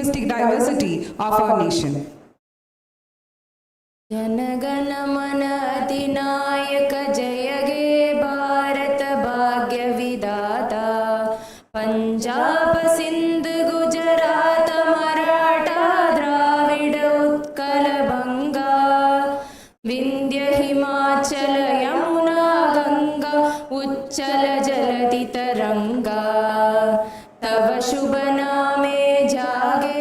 linguistic diversity of our nation. Janagana mana adinayaka jayage Bharat bhagya vidata Punjab Sindh Gujarat Maratha Dravida Utkala Banga Vindhya Himachala Yamuna Ganga Uchchala Jaladi Taranga Tava Shubha Name Jage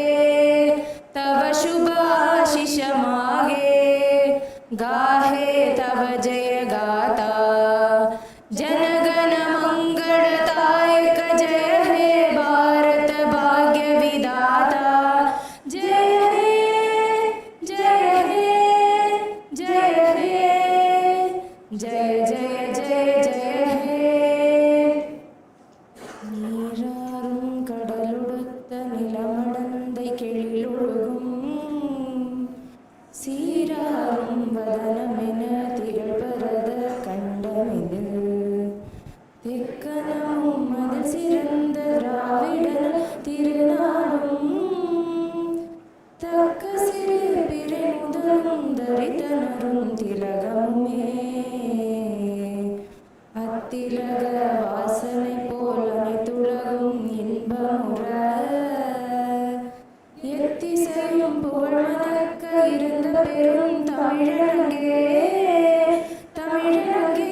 Tava Shubha Ashish Mage गाहे तव जय गाता जनगण मंगलदायक जय हे भारत भाग्य विधाता जय हे जय हे जय हे जय जय जय जय हे நீராறும் கடலுடுத்த நிலமடந்தை கெழிலொழுகும் சீராரும் வதனமென திகழ்பரத கண்டமிது தெக்கனமும் அதில் சிறந்த திராவிடர் திருநாளும் தக்க சிறு பிறை முதலும் தரித்தனரும் திலகமுமே அத்திலக வாசனை போல் அனைத்துலகும் இன்பமுற எத்திசையும் புகழ்மணக்க இருந்த பெரும் தமிழங்கே தமிழங்கே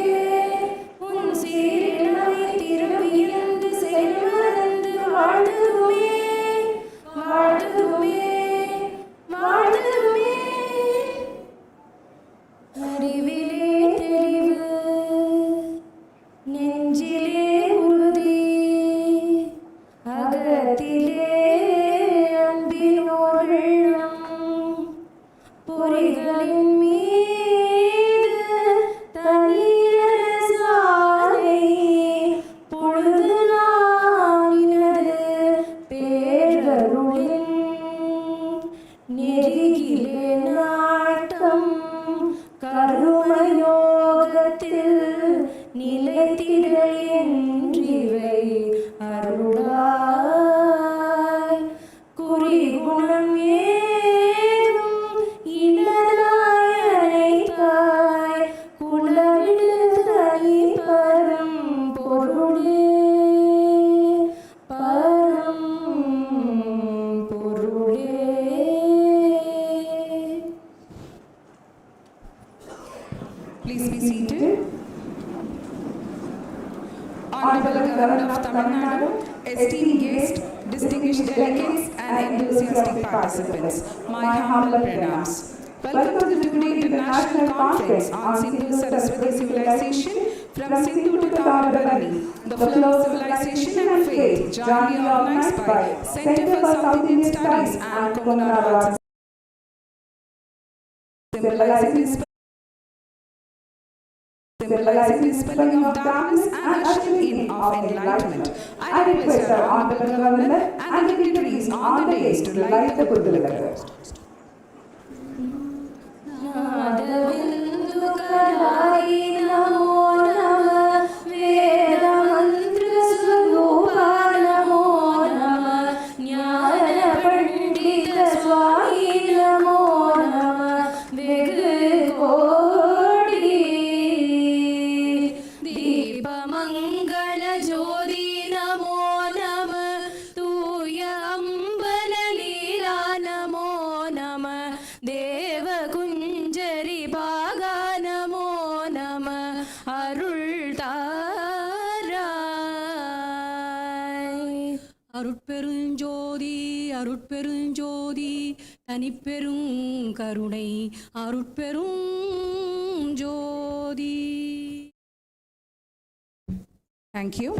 உன் சீரிழமை திரும்பியந்து செயல்மறந்து வாழ்ந்ததுமே வாழ்ந்ததுமே வாழ்ந்ததுமே அறிவிலே தெளிவு நெஞ்சிலே உறுதி அகத்திலே பொறிகளின் மீது தனியர் சாலை பொழுது நானினது பேரருளின் நெருகிலே நாட்டம் கருமயோகத்தில் நிலைத்திட என்றிவை அருளாய் குறிகுணம் Please be seated. Honorable Governor of Tamil Nadu, esteemed guests, distinguished delegates and enthusiastic participants, my humble pranams. Welcome to the 2-day International Conference on Sindhu-Saraswati Civilization from Sindhu to Tamilnadu, the flow of civilization and faith, jointly organized by Center for South Indian Studies and Communal Arts, symbolizing the dispelling of darkness and ushering in of enlightenment. I request our Honorable Governor and the dignitaries on the dais to light the Kudalaka. அருட்பெருஞ்சோதி அருட்பெருஞ்சோதி தனிப்பெரும் கருணை அருட்பெரும் ஜோதி. Thank you.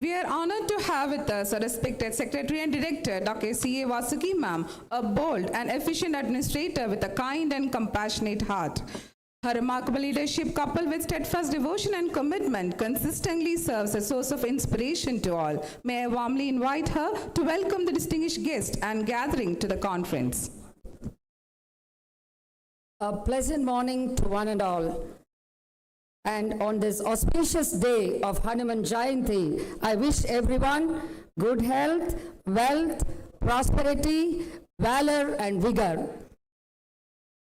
We are honored to have with us a respected Secretary and Director, Dr. C.A. Vasuki ma'am, a bold and efficient administrator with a kind and compassionate heart. Her remarkable leadership, coupled with steadfast devotion and commitment, consistently serves as a source of inspiration to all. May I warmly invite her to welcome the distinguished guest and gathering to the conference. A pleasant morning to one and all. And on this auspicious day of Hanuman Jayanti, I wish everyone good health, wealth, prosperity, valor, and vigor.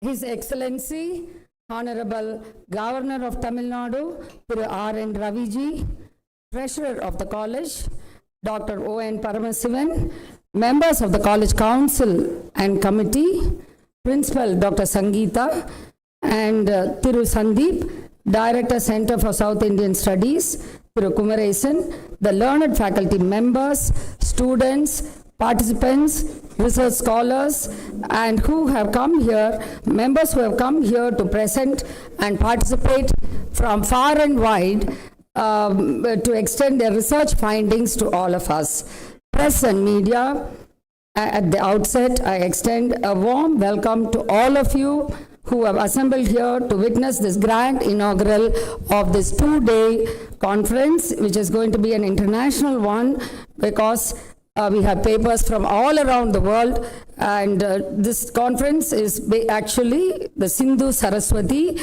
His Excellency, Honorable Governor of Tamil Nadu, Thiru R.N. Raviji, Treasurer of the College, Dr. O.N. Paramasivan, members of the College Council and Committee, Principal Dr. Sangeeta, and Thiru Sandeep, Director, Center for South Indian Studies, Thiru Kumaresan, the learned faculty members, students, participants, research scholars, and who have come here, members who have come here to present and participate from far and wide to extend their research findings to all of us. Press and media, at the outset, I extend a warm welcome to all of you who have assembled here to witness this grand inaugural of this two-day conference, which is going to be an international one because we have papers from all around the world, and this conference is actually the Sindhu Saraswati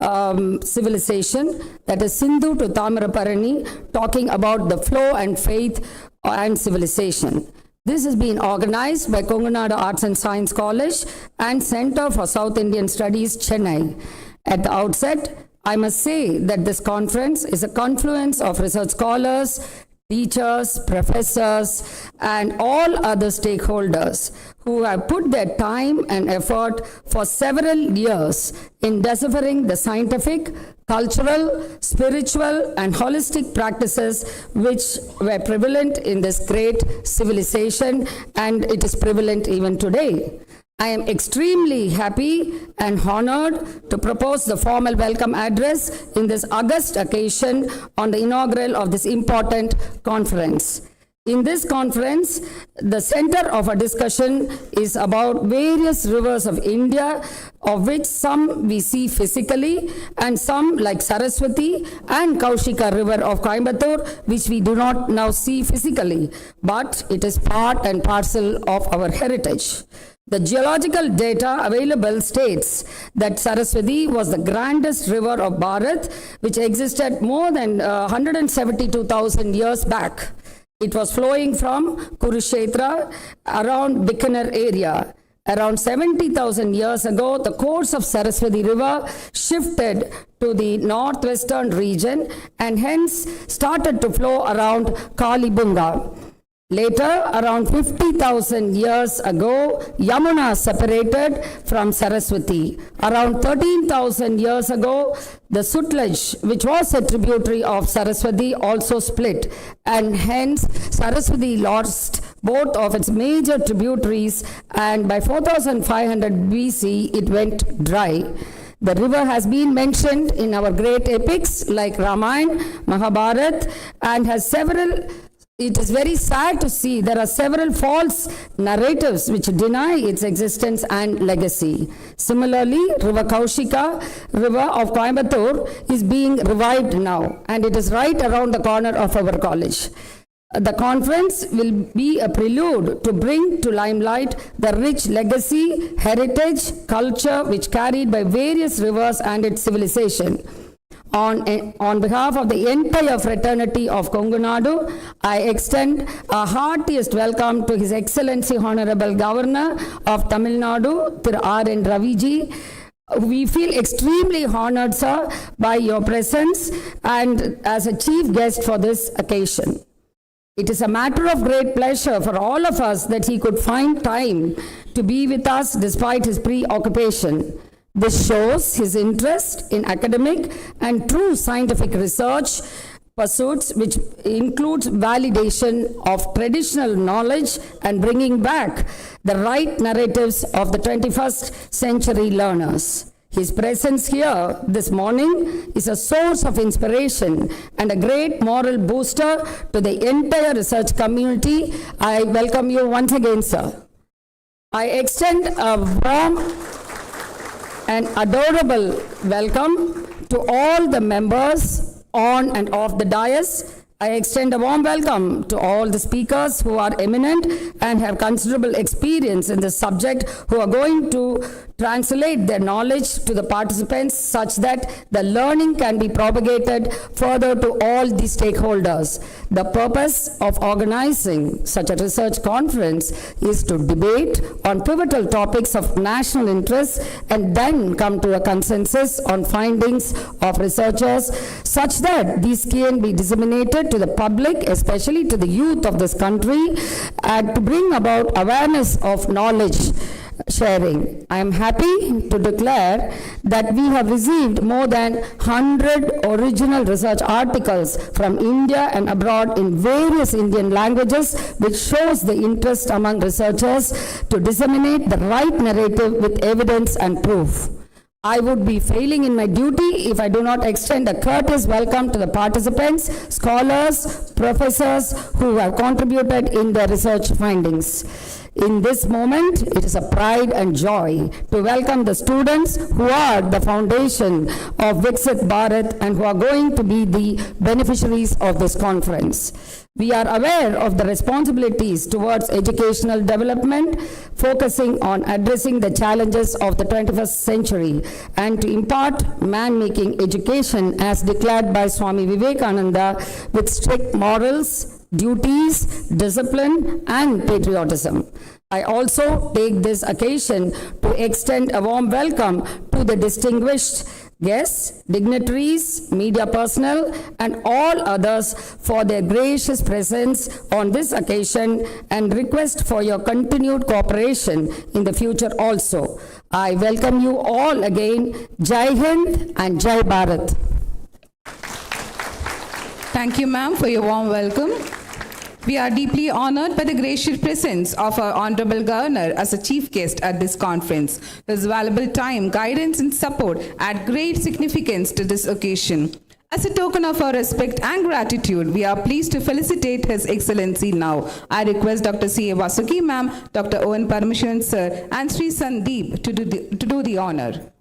civilization, that is Sindhu to Tamaraparani, talking about the flow and faith and civilization. This has been organized by Kongunadu Arts and Science College and Center for South Indian Studies, Chennai. At the outset, I must say that this conference is a confluence of research scholars, teachers, professors, and all other stakeholders who have put their time and effort for several years in deciphering the scientific, cultural, spiritual, and holistic practices which were prevalent in this great civilization, and it is prevalent even today. I am extremely happy and honored to propose the formal welcome address in this august occasion on the inaugural of this important conference. In this conference, the center of our discussion is about various rivers of India, of which some we see physically and some like Saraswati and Kaushika River of Coimbatore, which we do not now see physically, but it is part and parcel of our heritage. The geological data available states that Saraswati was the grandest river of Bharat, which existed more than 172,000 years back. It was flowing from Kurukshetra around Bikaner area. Around 70,000 years ago, the course of Saraswati River shifted to the northwestern region and hence started to flow around Kalibunga. Later, around 50,000 years ago, Yamuna separated from Saraswati. Around 13,000 years ago, the Sutlej, which was a tributary of Saraswati, also split, and hence Saraswati lost both of its major tributaries, and by 4500 BC, it went dry. The river has been mentioned in our great epics like Ramayana, Mahabharata, and has several. It is very sad to see there are several false narratives which deny its existence and legacy. Similarly, River Kaushika, River of Coimbatore, is being revived now, and it is right around the corner of our college. The conference will be a prelude to bring to limelight the rich legacy, heritage, culture which carried by various rivers and its civilization. On behalf of the entire fraternity of Kongunadu, I extend a heartiest welcome to His Excellency Honorable Governor of Tamil Nadu, Thiru R.N. Raviji. We feel extremely honored, sir, by your presence and as a chief guest for this occasion. It is a matter of great pleasure for all of us that he could find time to be with us despite his preoccupation. This shows his interest in academic and true scientific research pursuits, which includes validation of traditional knowledge and bringing back the right narratives of the 21st century learners. His presence here this morning is a source of inspiration and a great moral booster to the entire research community. I welcome you once again, sir. I extend a warm and adorable welcome to all the members on and off the dais I extend a warm welcome to all the speakers who are eminent and have considerable experience in this subject, who are going to translate their knowledge to the participants such that the learning can be propagated further to all the stakeholders. The purpose of organizing such a research conference is to debate on pivotal topics of national interest and then come to a consensus on findings of researchers such that these can be disseminated to the public, especially to the youth of this country, and to bring about awareness of knowledge sharing. I am happy to declare that we have received more than 100 original research articles from India and abroad in various Indian languages, which shows the interest among researchers to disseminate the right narrative with evidence and proof. I would be failing in my duty if I do not extend a courteous welcome to the participants, scholars, professors who have contributed in their research findings. In this moment, it is a pride and joy to welcome the students who are the foundation of Viksit Bharat and who are going to be the beneficiaries of this conference. We are aware of the responsibilities towards educational development, focusing on addressing the challenges of the 21st century and to impart man-making education as declared by Swami Vivekananda with strict morals, duties, discipline, and patriotism. I also take this occasion to extend a warm welcome to the distinguished guests, dignitaries, media personnel, and all others for their gracious presence on this occasion and request for your continued cooperation in the future also. I welcome you all again. Jai Hind and Jai Bharat. Thank you, ma'am, for your warm welcome. We are deeply honored by the gracious presence of our Honorable Governor as a chief guest at this conference. His valuable time, guidance, and support add great significance to this occasion. As a token of our respect and gratitude, we are pleased to felicitate His Excellency now. I request Dr. C.A. Vasuki, ma'am, Dr. O.N. Parmeswaran, sir, and Sri Sandeep to do the honor.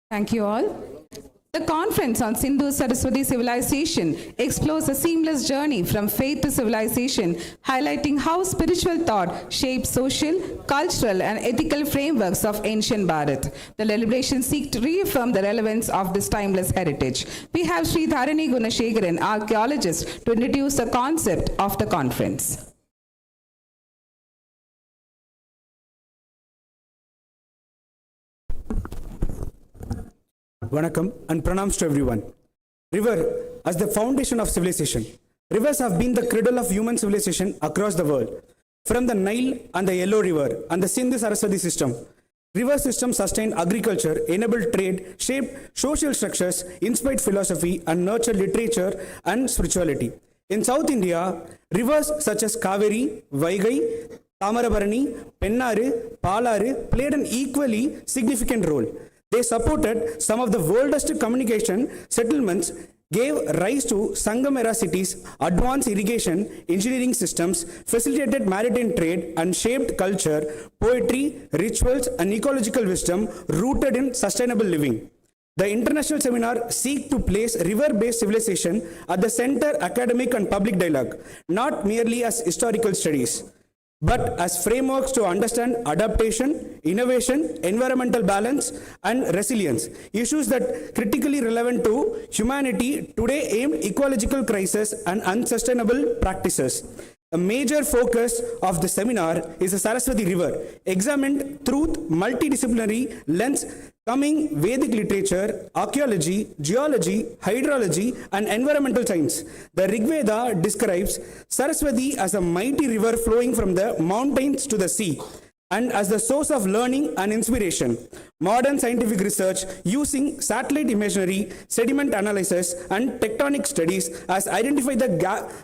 Thank you all. The conference on Sindhu Saraswati civilization explores a seamless journey from faith to civilization, highlighting how spiritual thought shapes social, cultural, and ethical frameworks of ancient Bharat. The deliberations seek to reaffirm the relevance of this timeless heritage. We have Sri Dharani Gunashegaran, archaeologist, to introduce the concept of the conference. Vanakkam and pranams to everyone. River as the foundation of civilization. Rivers have been the cradle of human civilization across the world. From the Nile and the Yellow River and the Sindhu Saraswati system, river systems sustained agriculture, enabled trade, shaped social structures, inspired philosophy, and nurtured literature and spirituality. In South India, rivers such as Kaveri, Vaigai, Tamarabarani, Pennaru, Palaru played an equally significant role. They supported some of the oldest communication settlements, gave rise to Sangam-era cities, advanced irrigation, engineering systems, facilitated maritime trade, and shaped culture, poetry, rituals, and ecological wisdom rooted in sustainable living. The international seminar seeks to place river-based civilization at the center academic and public dialogue, not merely as historical studies, but as frameworks to understand adaptation, innovation, environmental balance, and resilience, issues that critically relevant to humanity today aim ecological crisis and unsustainable practices. A major focus of the seminar is the Saraswati River, examined through multidisciplinary lens coming Vedic literature, archaeology, geology, hydrology, and environmental science. The Rig Veda describes Saraswati as a mighty river flowing from the mountains to the sea, and as the source of learning and inspiration. Modern scientific research using satellite imagery, sediment analysis, and tectonic studies has identified the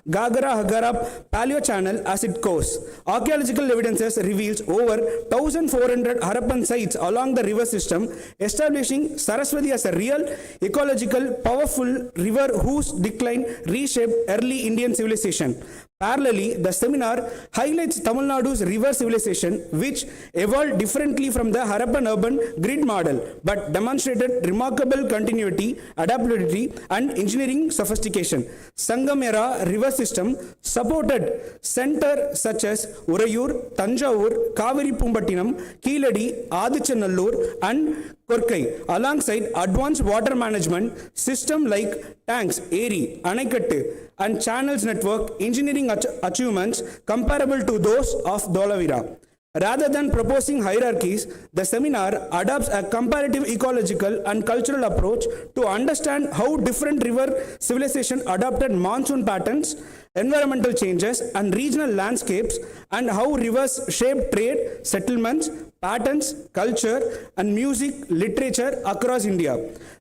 Gagara-Hagara Paleo-channel as its course. Archaeological evidences reveals over 1,400 Harappan sites along the river system, establishing Saraswati as a real, ecological, powerful river whose decline reshaped early Indian civilization. Parallelly, the seminar highlights Tamil Nadu's river civilization, which evolved differently from the Harappan urban grid model, but demonstrated remarkable continuity, adaptability, and engineering sophistication. Sangam era river system supported centers such as Urayur, Tanjavur, Kaveri Pumbattinam, Keeladi, Adichanallur, and Korkai, alongside advanced water management system like tanks, Eri, Anaikattu, and channels network engineering achievements comparable to those of Dholavira. Rather than proposing hierarchies, the seminar adopts a comparative ecological and cultural approach to understand how different river civilizations adopted monsoon patterns, environmental changes, and regional landscapes, and how rivers shape trade, settlements, patterns, culture, and music, literature across India.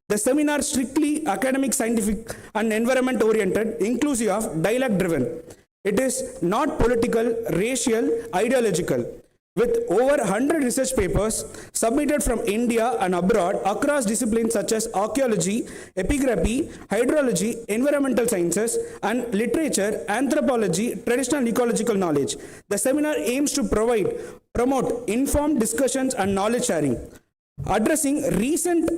The seminar is strictly academic, scientific, and environment oriented, inclusive of dialogue driven. It is not political, racial, ideological. With over 100 research papers submitted from India and abroad across disciplines such as archaeology, epigraphy, hydrology, environmental sciences, and literature, anthropology, traditional ecological knowledge. The seminar aims to promote informed discussions and knowledge sharing. Addressing recent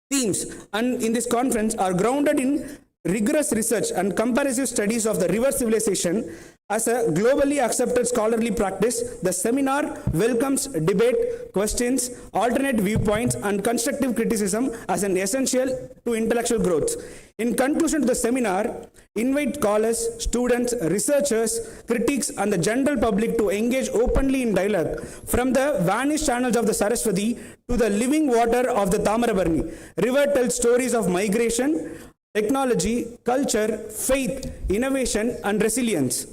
themes and in this conference are grounded in rigorous research and comparative studies of the river civilization. As a globally accepted scholarly practice, the seminar welcomes debate, questions, alternate viewpoints, and constructive criticism as an essential to intellectual growth. In conclusion to the seminar, invite scholars, students, researchers, critics, and the general public to engage openly in dialogue from the vanished channels of the Saraswati to the living water of the Tamarabarni. River tells stories of migration, technology, culture, faith, innovation, and resilience.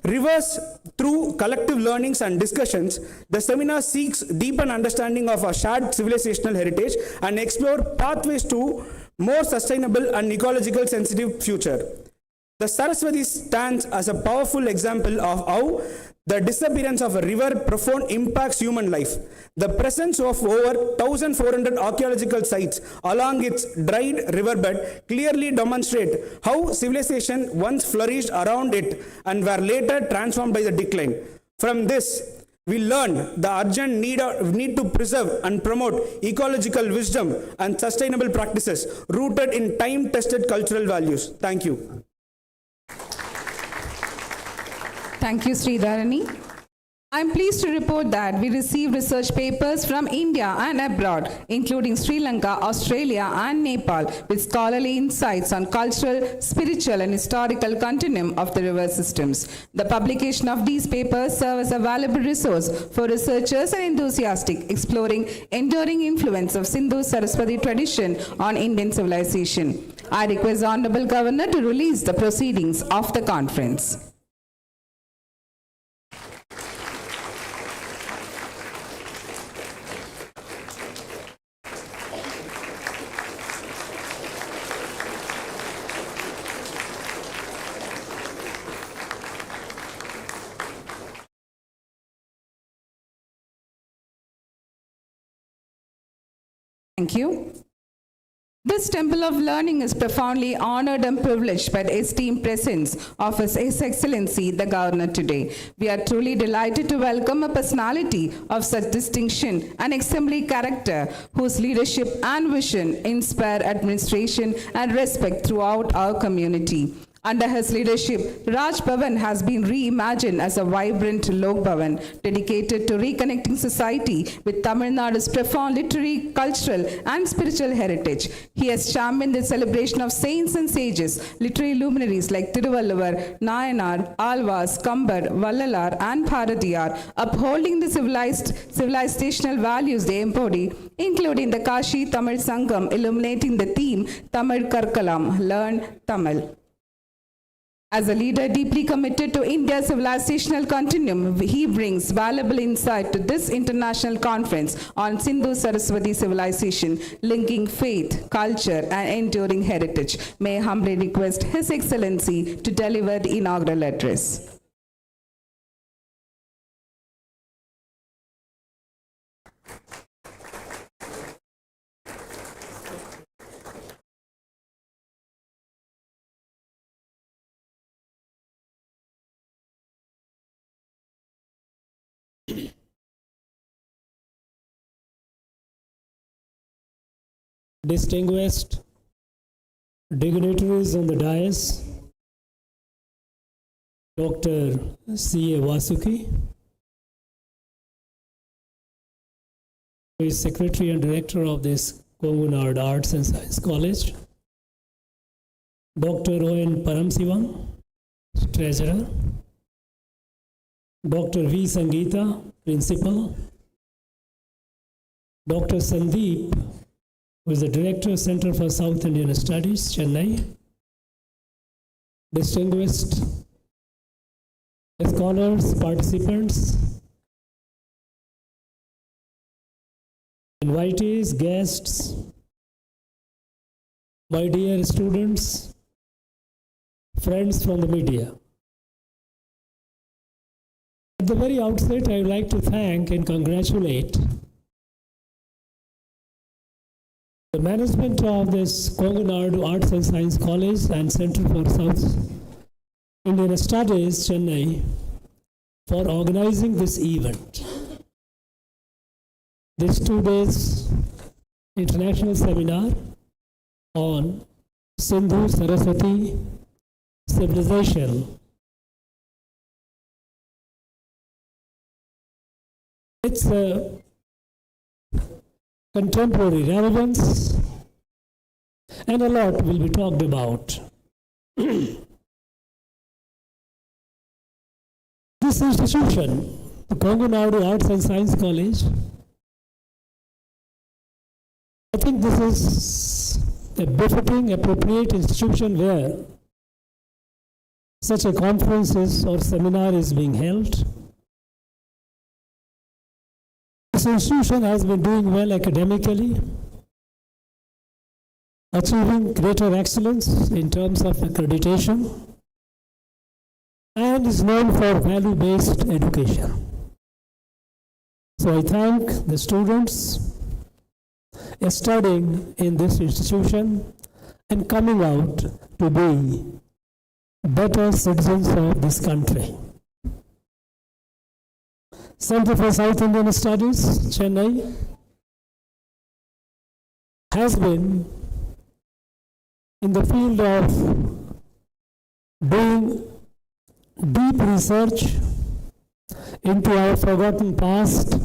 Rivers, through collective learnings and discussions, the seminar seeks deepen understanding of our shared civilizational heritage and explore pathways to more sustainable and ecological sensitive future. The Saraswati stands as a powerful example of how the disappearance of a river profound impacts human life. The presence of over 1,400 archaeological sites along its dried riverbed clearly demonstrate how civilization once flourished around it and were later transformed by the decline. From this, we learn the urgent need to preserve and promote ecological wisdom and sustainable practices rooted in time-tested cultural values. Thank you. Thank you, Sridharani. I am pleased to report that we received research papers from India and abroad, including Sri Lanka, Australia, and Nepal, with scholarly insights on cultural, spiritual, and historical continuum of the river systems. The publication of these papers serve as a valuable resource for researchers and enthusiasts exploring enduring influence of Sindhu-Saraswati tradition on Indian civilization. I request the Honorable Governor to release the proceedings of the conference. Thank you. This temple of learning is profoundly honored and privileged by the esteemed presence of His Excellency the Governor today. We are truly delighted to welcome a personality of such distinction and exemplary character whose leadership and vision inspire admiration and respect throughout our community. Under his leadership, Raj Bhavan has been reimagined as a vibrant Lok Bhavan dedicated to reconnecting society with Tamil Nadu's profound literary, cultural, and spiritual heritage. He has championed the celebration of saints and sages, literary luminaries like Tiruvalluvar, Nayanar, Alvas, Kambar, Vallalar, and Bharatiyar, upholding the civilizational values they embody, including the Kashi Tamil Sangam, illuminating the theme Tamil Karkalam, Learn Tamil. As a leader deeply committed to India's civilizational continuum, he brings valuable insight to this international conference on Sindhu Saraswati civilization, linking faith, culture, and enduring heritage. May I humbly request His Excellency to deliver the inaugural address. Distinguished dignitaries on the dais, Dr. C.A. Vasuki, who is Secretary and Director of this Kongunad Arts and Science College, Dr. O.N. Paramsivam, Treasurer, Dr. V. Sangeeta, Principal, Dr. Sandeep, who is the Director, Center for South Indian Studies, Chennai, distinguished scholars, participants, invitees, guests, my dear students, friends from the media. At the very outset, I would like to thank and congratulate the management of this Kongunad Arts and Science College and Center for South Indian Studies, Chennai, for organizing this event. This 2 days international seminar on Sindhu Saraswati civilization. It's a contemporary relevance, and a lot will be talked about. This institution, the Kongunad Arts and Science College, I think this is a befitting, appropriate institution where such a conference or seminar is being held. This institution has been doing well academically, achieving greater excellence in terms of accreditation, and is known for value-based education. So I thank the students studying in this institution and coming out to be better citizens of this country. Center for South Indian Studies, Chennai, has been in the field of doing deep research into our forgotten past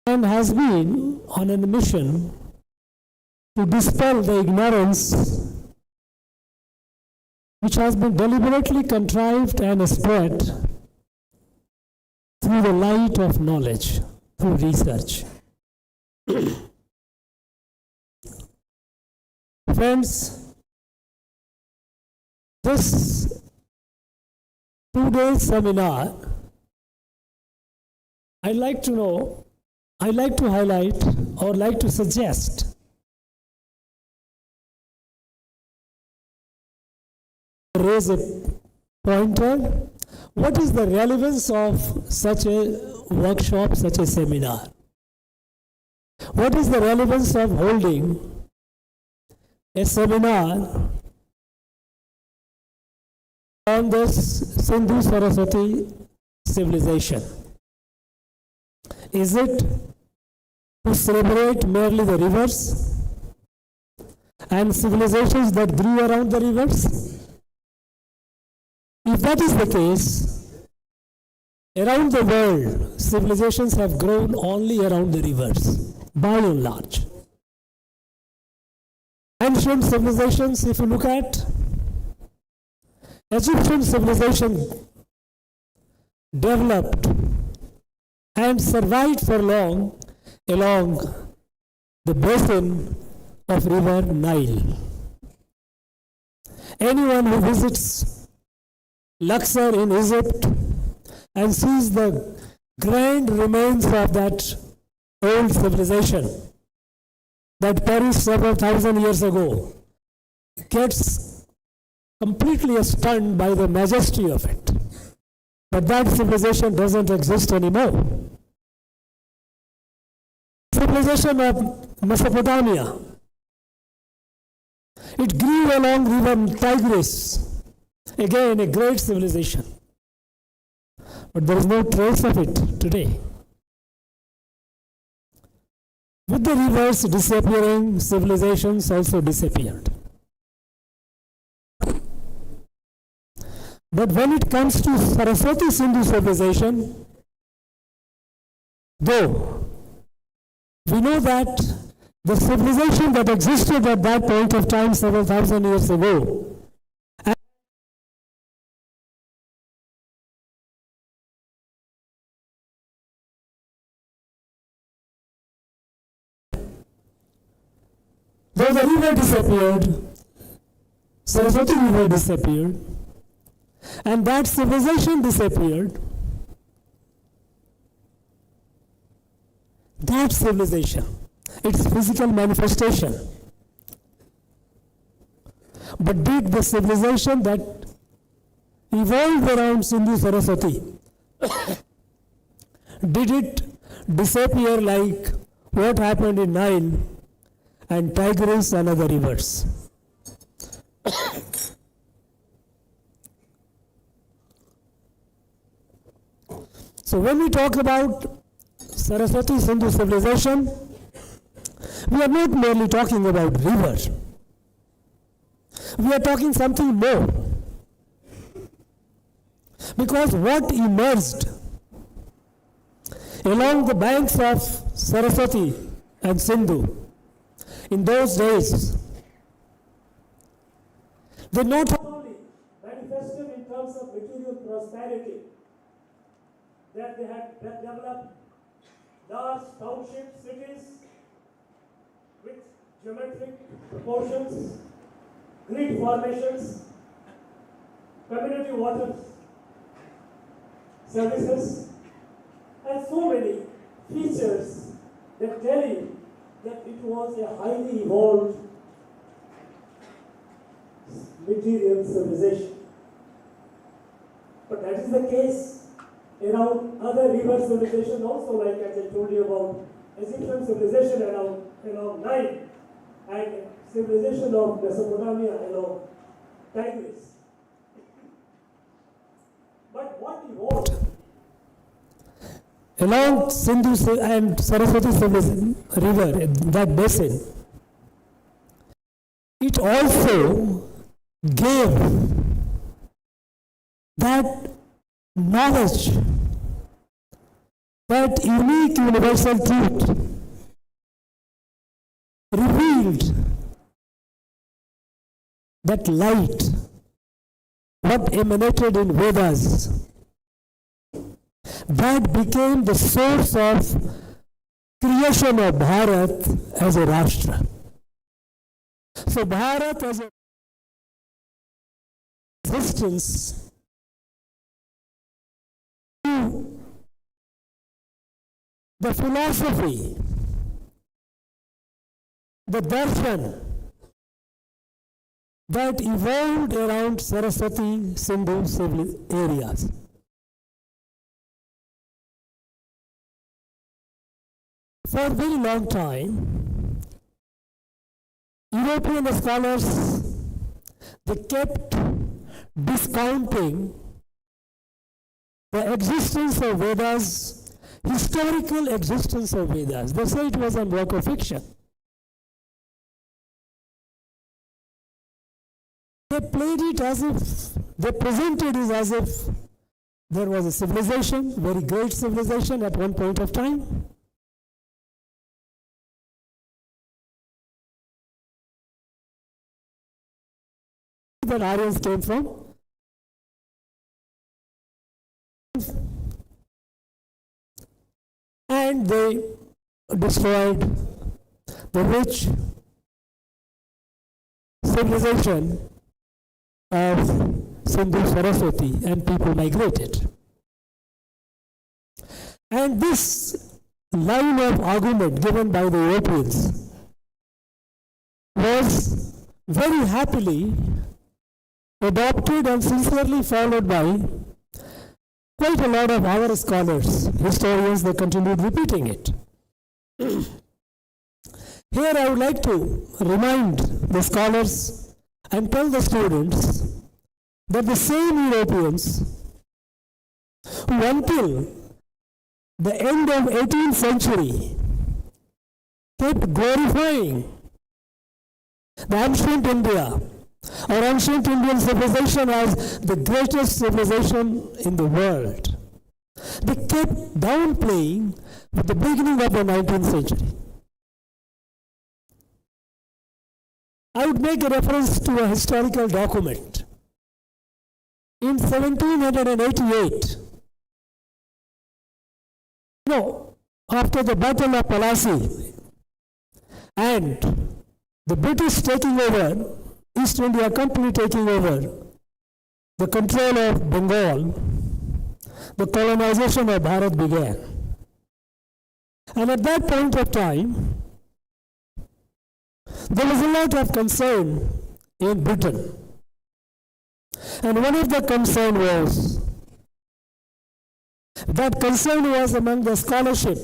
and has been on a mission to dispel the ignorance which has been deliberately contrived and spread through the light of knowledge, through research. Friends, this 2-day seminar, I'd like to highlight or like to suggest raise a pointer. What is the relevance of such a workshop, such a seminar? What is the relevance of holding a seminar on this Sindhu Saraswati civilization? Is it to celebrate merely the rivers and civilizations that grew around the rivers? If that is the case, around the world, civilizations have grown only around the rivers, by and large. Ancient civilizations, if you look at, Egyptian civilization developed and survived for long along the basin of river Nile. Anyone who visits Luxor in Egypt and sees the grand remains of that old civilization that perished several thousand years ago gets completely stunned by the majesty of it. But that civilization doesn't exist anymore. Civilization of Mesopotamia. It grew along river Tigris. Again, a great civilization. But there is no trace of it today. With the rivers disappearing, civilizations also disappeared. But when it comes to Saraswati Sindhu civilization, though we know that the civilization that existed at that point of time several thousand years ago, though the river disappeared, Saraswati river disappeared, and that civilization disappeared, that civilization, its physical manifestation. But did the civilization that evolved around Sindhu Saraswati, did it disappear like what happened in Nile and Tigris and other rivers? So when we talk about Saraswati Sindhu civilization, we are not merely talking about river. We are talking something more. Because what emerged along the banks of Saraswati and Sindhu in those days, they not only manifested in terms of material prosperity, that they had developed large township cities with geometric proportions, grid formations, community water services, and so many features that tell you that it was a highly evolved material civilization. But that is the case around other river civilizations also, like as I told you about Egyptian civilization along Nile and civilization of Mesopotamia along Tigris. But what evolved along Sindhu and Saraswati river, that basin, it also gave that knowledge, that unique universal truth, revealed that light, what emanated in Vedas, that became the source of creation of Bharat as a Rashtra. So Bharat as a existence, the philosophy, the darshan that evolved around Saraswati Sindhu areas. For a very long time, European scholars, they kept discounting the existence of Vedas, historical existence of Vedas. They say it was a work of fiction. They played it as if, they presented it as if there was a civilization, very great civilization at one point of time. That Aryans came from. And they destroyed the rich civilization of Sindhu Saraswati, and people migrated. And this line of argument given by the Europeans was very happily adopted and sincerely followed by quite a lot of our scholars, historians. They continued repeating it. Here I would like to remind the scholars and tell the students that the same Europeans who until the end of 18th century kept glorifying the ancient India or ancient Indian civilization as the greatest civilization in the world, they kept downplaying at the beginning of the 19th century. I would make a reference to a historical document. In 1788, after the Battle of Plassey and the British taking over, East India Company taking over the control of Bengal, the colonization of Bharat began. And at that point of time, there was a lot of concern in Britain. And one of the concern was among the scholarship,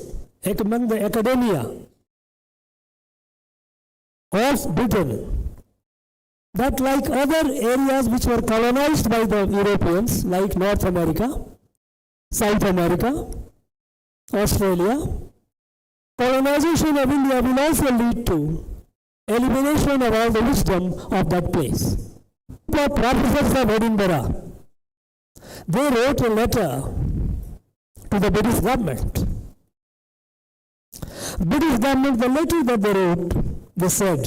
among the academia of Britain, that like other areas which were colonized by the Europeans, like North America, South America, Australia, colonization of India will also lead to elimination of all the wisdom of that place. The professors of Edinburgh, they wrote a letter to the British government. British government, the letter that they wrote, they said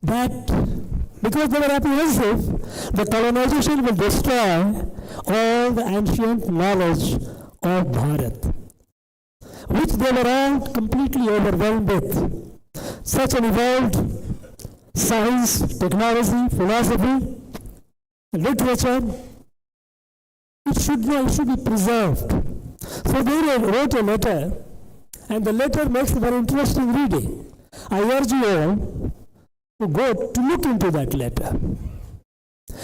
that because they were apprehensive, the colonization will destroy all the ancient knowledge of Bharat, which they were all completely overwhelmed with. Such an evolved science, technology, philosophy, literature, it should be preserved. So they wrote a letter, and the letter makes very interesting reading. I urge you all to go to look into that letter.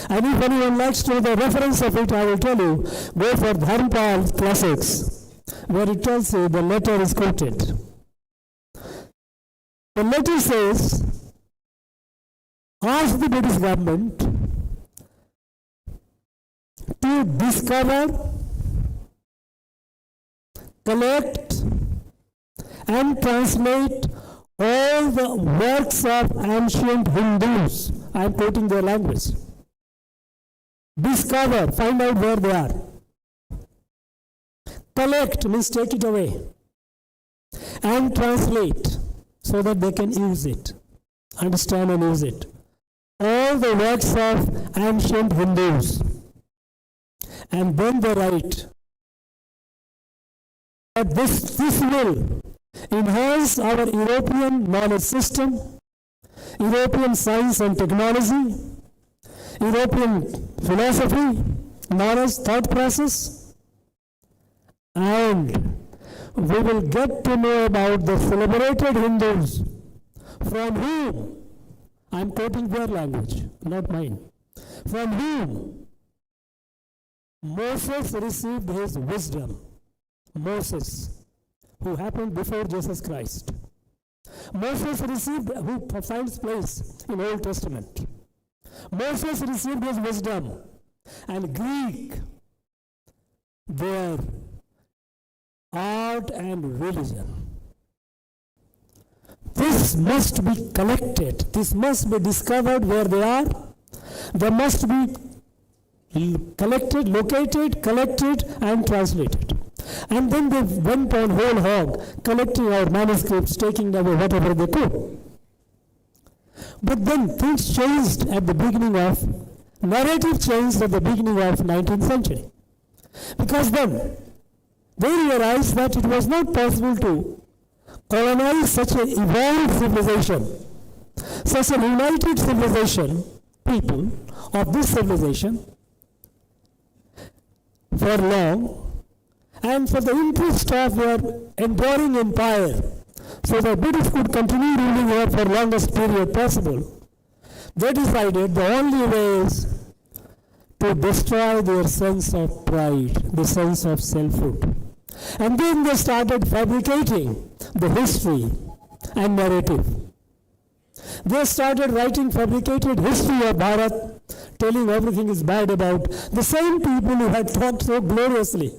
And if anyone likes to know the reference of it, I will tell you, go for Dharmpal Classics, where it tells you the letter is quoted. The letter says, ask the British government to discover, collect, and translate all the works of ancient Hindus. I am quoting their language. Discover, find out where they are. Collect means take it away. And translate so that they can use it, understand and use it. All the works of ancient Hindus. And then they write that this will enhance our European knowledge system, European science and technology, European philosophy, knowledge, thought process, and we will get to know about the celebrated Hindus from whom, I am quoting their language, not mine, from whom Moses received his wisdom. Moses, who happened before Jesus Christ. Moses received, who finds place in Old Testament. Moses received his wisdom, and Greek, their art and religion. This must be collected, this must be discovered where they are, They must be collected, located, collected, and translated. And then they went on whole hog, collecting our manuscripts, taking away whatever they could. But then things changed at the beginning of, narrative changed at the beginning of 19th century. Because then they realized that it was not possible to colonize such an evolved civilization, such a united civilization, people of this civilization, for long, and for the interest of their enduring empire, so the British could continue ruling here for longest period possible. They decided the only way is to destroy their sense of pride, the sense of selfhood. And then they started fabricating the history and narrative. They started writing fabricated history of Bharat, telling everything is bad about the same people who had talked so gloriously.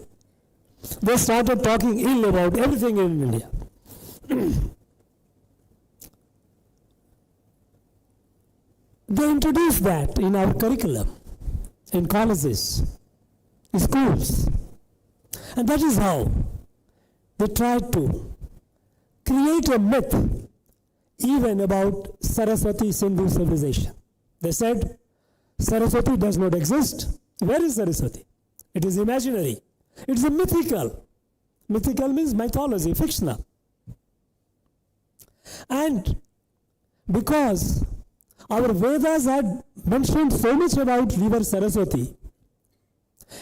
They started talking ill about everything in India. They introduced that in our curriculum, in colleges, schools. And that is how they tried to create a myth even about Saraswati Sindhu civilization. They said, Saraswati does not exist. Where is Saraswati? It is imaginary. It's a mythical. Mythical means mythology, fictional. And because our Vedas had mentioned so much about river Saraswati,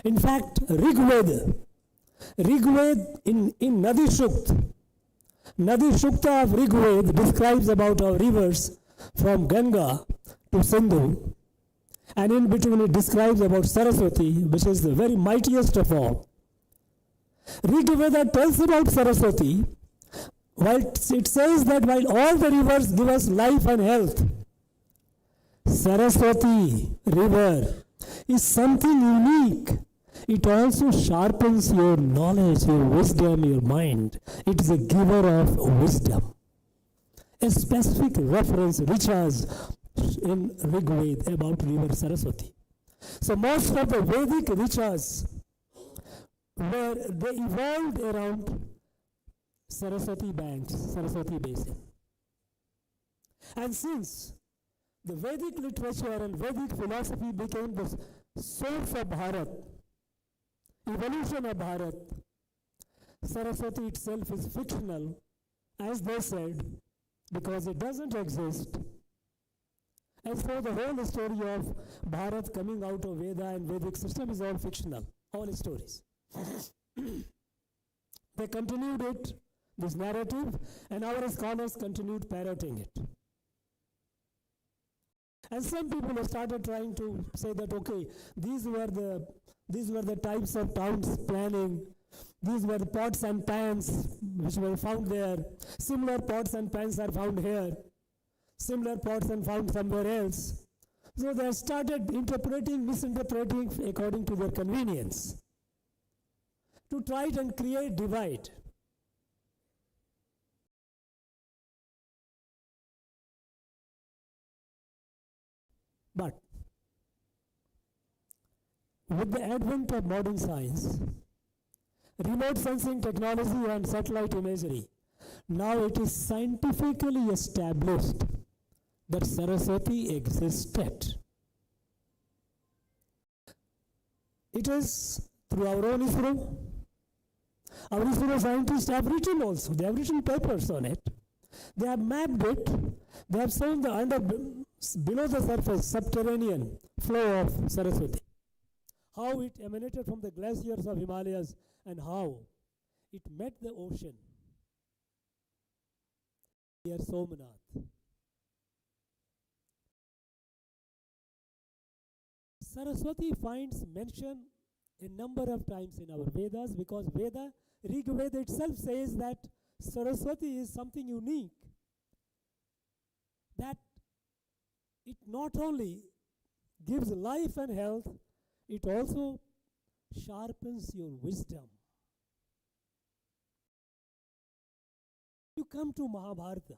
in fact, Rig Veda in Nadi Shukta of Rig Veda describes about our rivers from Ganga to Sindhu, and in between it describes about Saraswati, which is the very mightiest of all. Rig Veda tells about Saraswati, while it says that while all the rivers give us life and health, Saraswati river is something unique. It also sharpens your knowledge, your wisdom, your mind. It is a giver of wisdom. A specific reference riches in Rig Veda about river Saraswati. So most of the Vedic riches they evolved around Saraswati banks, Saraswati basin. And since the Vedic literature and Vedic philosophy became the source of Bharat, evolution of Bharat, Saraswati itself is fictional, as they said, because it doesn't exist. And so the whole story of Bharat coming out of Veda and Vedic system is all fictional, all stories. They continued it, this narrative, and our scholars continued parroting it. And some people have started trying to say that, okay, these were the types of towns planning, these were the pots and pans which were found there. Similar pots and pans are found here. Similar pots and found somewhere else. So they started interpreting, misinterpreting according to their convenience, to try and create divide. But with the advent of modern science, remote sensing technology and satellite imagery, now it is scientifically established that Saraswati existed. It is through our own ISRO. Our ISRO scientists have written also, they have written papers on it. They have mapped it, they have shown the below the surface, subterranean flow of Saraswati. How it emanated from the glaciers of Himalayas and how it met the ocean near Somnath. Saraswati finds mention a number of times in our Vedas because Rig Veda itself says that Saraswati is something unique, that it not only gives life and health, it also sharpens your wisdom. You come to Mahabharata.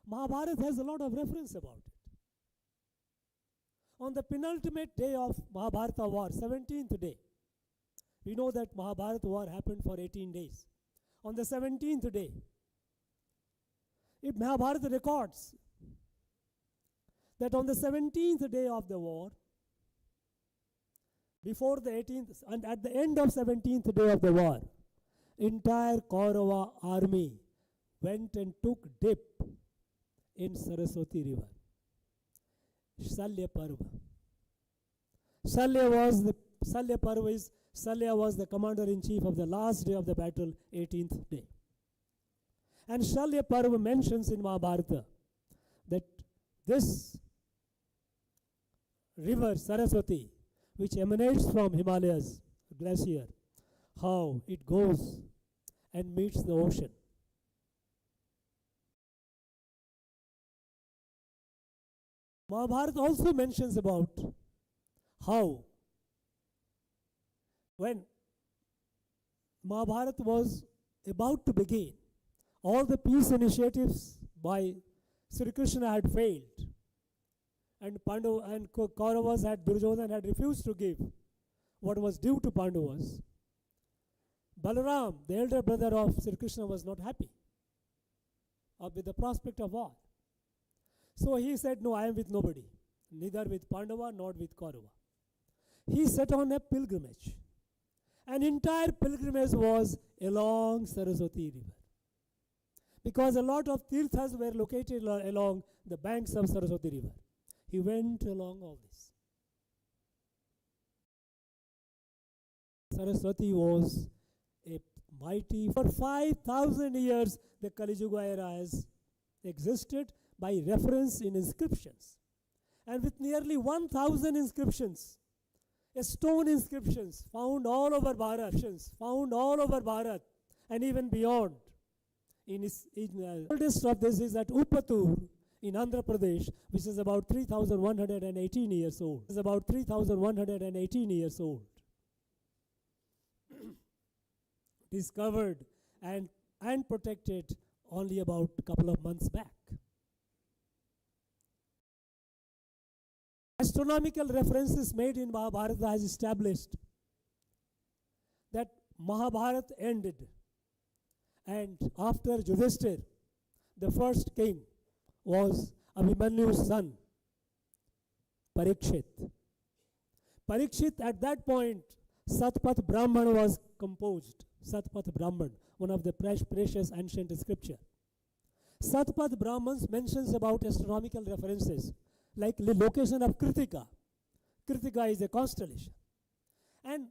Mahabharata has a lot of reference about it. On the penultimate day of Mahabharata war, 17th day, we know that Mahabharata war happened for 18 days. On the 17th day, if Mahabharata records that on the 17th day of the war, before the 18th, and at the end of 17th day of the war, entire Kaurava army went and took dip in Saraswati river. Shalya Parva. Shalya was the commander-in-chief of the last day of the battle, 18th day. And Shalya Parva mentions in Mahabharata that this river Saraswati, which emanates from Himalayas glacier, how it goes and meets the ocean. Mahabharata also mentions about how when Mahabharata was about to begin, all the peace initiatives by Sri Krishna had failed, and Pandava and Kauravas had, Duryodhana had refused to give what was due to Pandavas. Balaram, the elder brother of Sri Krishna, was not happy with the prospect of war. So he said, no, I am with nobody, neither with Pandava nor with Kaurava. He set on a pilgrimage. An entire pilgrimage was along Saraswati river, because a lot of tirthas were located along the banks of Saraswati river. He went along all this. Saraswati was a mighty, for 5,000 years the Kali Yuga era has existed by reference in inscriptions. And with nearly 1,000 inscriptions, stone inscriptions found all over Bharat, and even beyond. The oldest of this is at Uppatur in Andhra Pradesh, which is about 3,118 years old. Discovered and protected only about a couple of months back. Astronomical references made in Mahabharata has established that Mahabharata ended, and after Yudhishthir, the first king was Abhimanyu's son, Parikshit. Parikshit, at that point, Satpath Brahman was composed. Satpath Brahman, one of the precious ancient scripture. Satpath Brahmans mentions about astronomical references, like the location of Kritika. Kritika is a constellation. And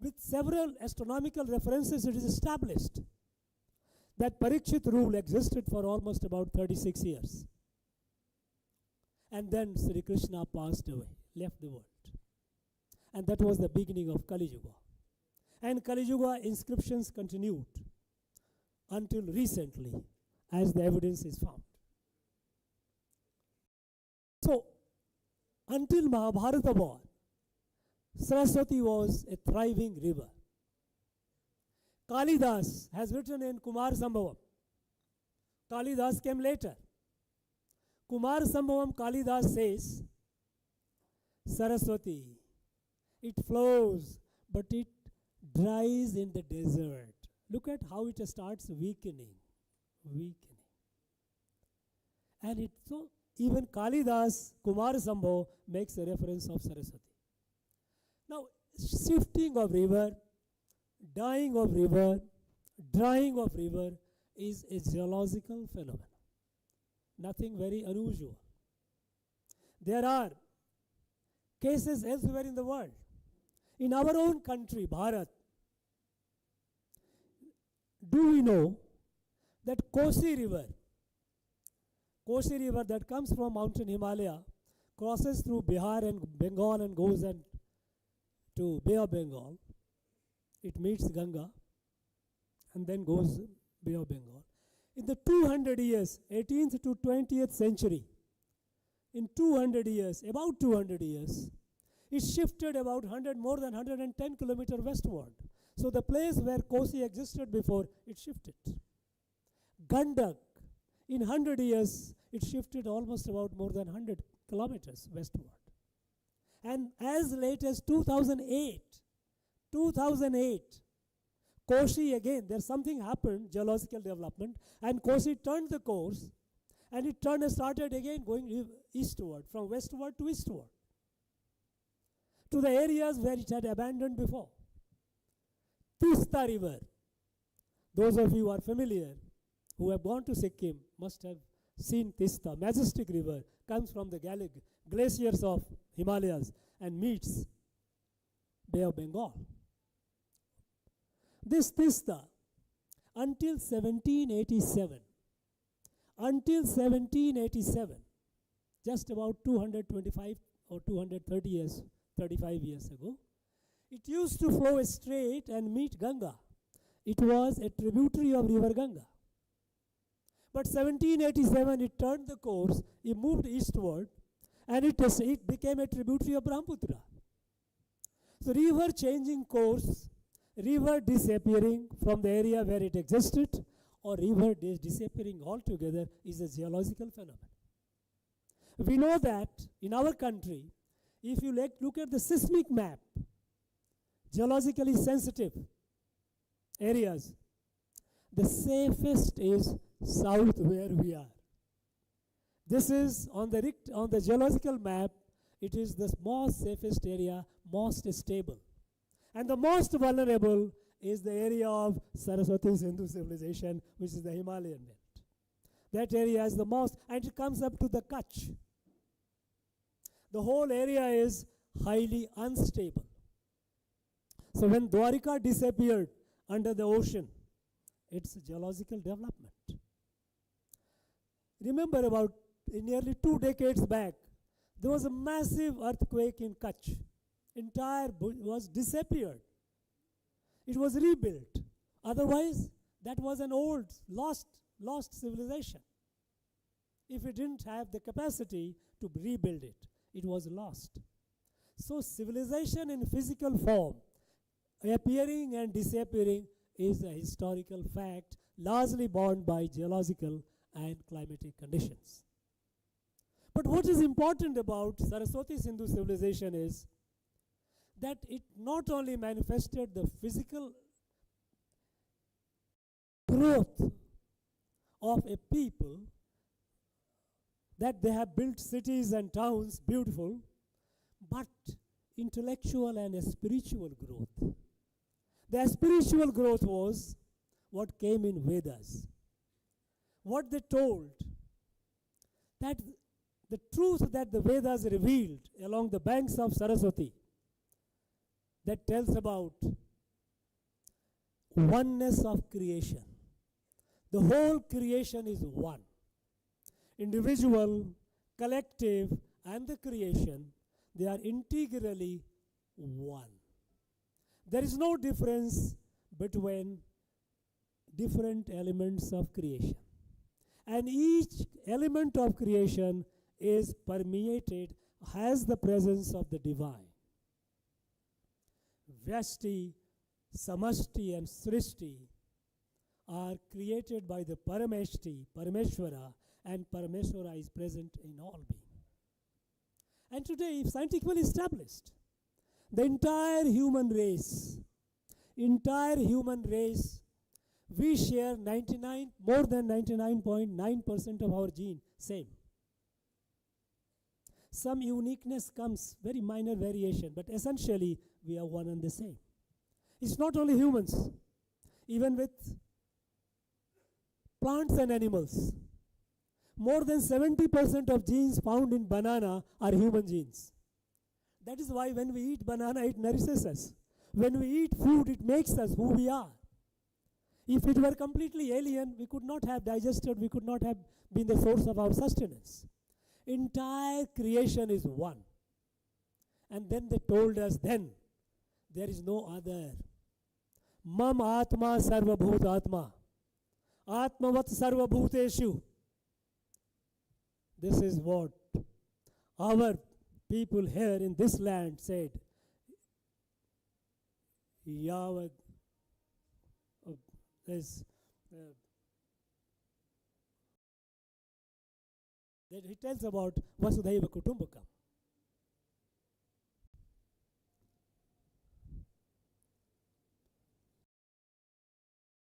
with several astronomical references, it is established that Parikshit rule existed for almost about 36 years. And then Sri Krishna passed away, left the world. And that was the beginning of Kali Yuga. And Kali Yuga inscriptions continued until recently, as the evidence is found. So, until Mahabharata war, Saraswati was a thriving river. Kalidas has written in Kumar Sambhavam. Kalidas came later. Kumar Sambhavam Kalidas says, Saraswati, it flows, but it dries in the desert. Look at how it starts weakening. And it so even Kalidas, Kumar Sambhav makes a reference of Saraswati. Now, shifting of river, dying of river, drying of river is a geological phenomenon. Nothing very unusual. There are cases elsewhere in the world. In our own country, Bharat, do we know that Kosi river that comes from mountain Himalaya, crosses through Bihar and Bengal and goes to Bay of Bengal. It meets Ganga and then goes Bay of Bengal. In the 200 years, 18th to 20th century, in 200 years, about 200 years, it shifted about more than 110 kilometers westward. So the place where Kosi existed before, it shifted. Gandak, in 100 years, it shifted almost about more than 100 kilometers westward. And as late as 2008, Koshi again, there's something happened, geological development, and Koshi turned the course, and it turned and started again going eastward, from westward to eastward, to the areas where it had abandoned before. Tista River, those of you who are familiar, who have gone to Sikkim, must have seen Tista, majestic river, comes from the glaciers of Himalayas and meets Bay of Bengal. This Tista, until 1787, just about 225 or 230 years, 35 years ago, it used to flow straight and meet Ganga. It was a tributary of river Ganga. But 1787, it turned the course, it moved eastward, and it became a tributary of Brahmaputra. So river changing course, river disappearing from the area where it existed, or river disappearing altogether is a geological phenomenon. We know that in our country, if you look at the seismic map, geologically sensitive areas, the safest is south where we are. This is on the geological map, it is the most safest area, most stable. And the most vulnerable is the area of Saraswati Sindhu civilization, which is the Himalayan belt. That area is the most, and it comes up to the Kutch. The whole area is highly unstable. So when Dwarika disappeared under the ocean, it's a geological development. Remember, about nearly 2 decades back, there was a massive earthquake in Kutch. Entire was disappeared. It was rebuilt. Otherwise, that was an old, lost civilization. If it didn't have the capacity to rebuild it, it was lost. So civilization in physical form, appearing and disappearing, is a historical fact, largely borne by geological and climatic conditions. But what is important about Saraswati Sindhu civilization is that it not only manifested the physical growth of a people, that they have built cities and towns beautiful, but intellectual and spiritual growth. The spiritual growth was what came in Vedas. What they told, that the truth that the Vedas revealed along the banks of Saraswati, that tells about oneness of creation. The whole creation is one. Individual, collective, and the creation, they are integrally one. There is no difference between different elements of creation. And each element of creation is permeated, has the presence of the divine. Vyashti, Samashti, and Srishti are created by the Parameshti, Parameshwara, and Parameshwara is present in all being. And today, if scientifically established, the entire human race, we share more than 99.9% of our gene, same. Some uniqueness comes, very minor variation, but essentially we are one and the same. It's not only humans, even with plants and animals. More than 70% of genes found in banana are human genes. That is why when we eat banana, it nourishes us. When we eat food, it makes us who we are. If it were completely alien, we could not have digested, we could not have been the source of our sustenance. Entire creation is one. And then they told us, then there is no other. Mam Atma Sarvabhut Atma. Atmavat Sarvabhuteshu. This is what our people here in this land said. Yavad is that he tells about Vasudhaiva Kutumbakam.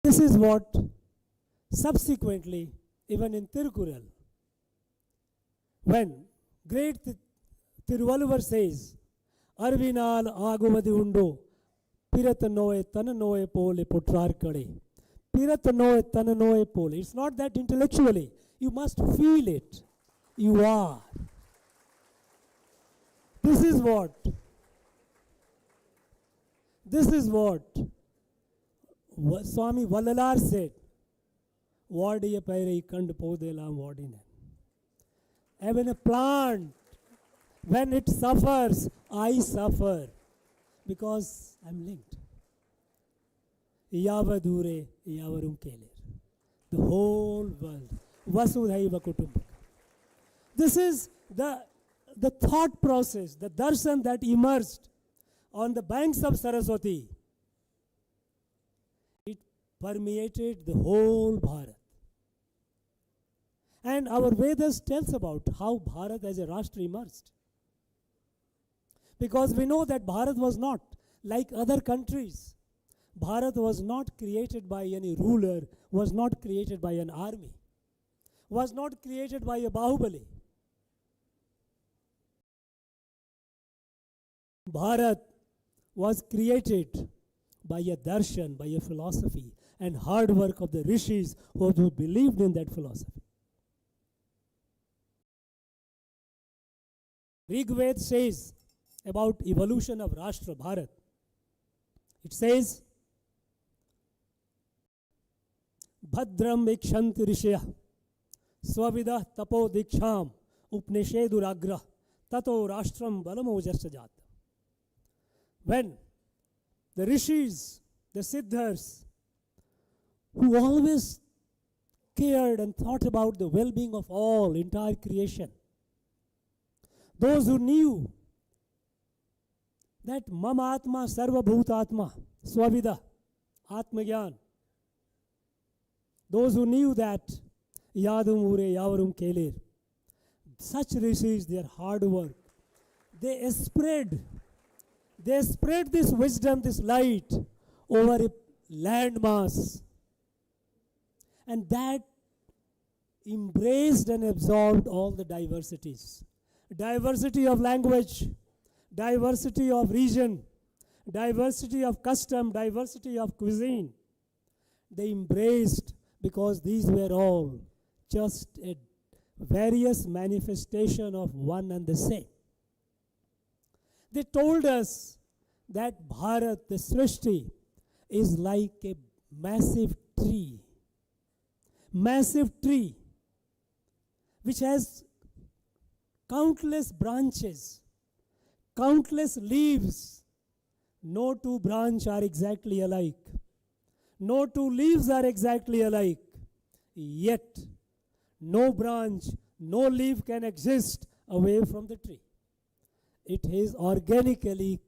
This is what subsequently, even in Tirukural, when great Tiruvalluvar says, Arvinal aguvadi undo, piratanoe tananoe pole potrarkade. Piratanoe tananoe pole. It's not that intellectually. You must feel it. You are. This is what Swami Vallalar said. Vadiya pairi kand podelam vadine. Even a plant, when it suffers, I suffer because I'm linked. Yavadure yavarum kelir. The whole world. Vasudhaiva Kutumbakam. This is the thought process, the darshan that emerged on the banks of Saraswati. It permeated the whole Bharat. And our Vedas tells about how Bharat as a Rashtra emerged. Because we know that Bharat was not like other countries. Bharat was not created by any ruler, was not created by an army, was not created by a Bahubali. Bharat was created by a darshan, by a philosophy, and hard work of the rishis who believed in that philosophy. Rig Ved says about evolution of Rashtra Bharat. It says, Bhadram ikshanti rishya swavidah tapo diksham upnisheduragra tato rashtram balamojasya jata. When the rishis, the siddhas, who always cared and thought about the well-being of all, entire creation, those who knew that mama atma sarva bhutatma swavida atmagyan, those who knew that yadum ure yavarum kelir, such rishis, their hard work, they spread this wisdom, this light over a landmass, and that embraced and absorbed all the diversities. Diversity of language, diversity of region, diversity of custom, diversity of cuisine. They embraced because these were all just a various manifestation of one and the same. They told us that Bharat, the Srishti, is like a massive tree which has countless branches, countless leaves. No two branches are exactly alike. No two leaves are exactly alike. Yet, no branch, no leaf can exist away from the tree. It is organically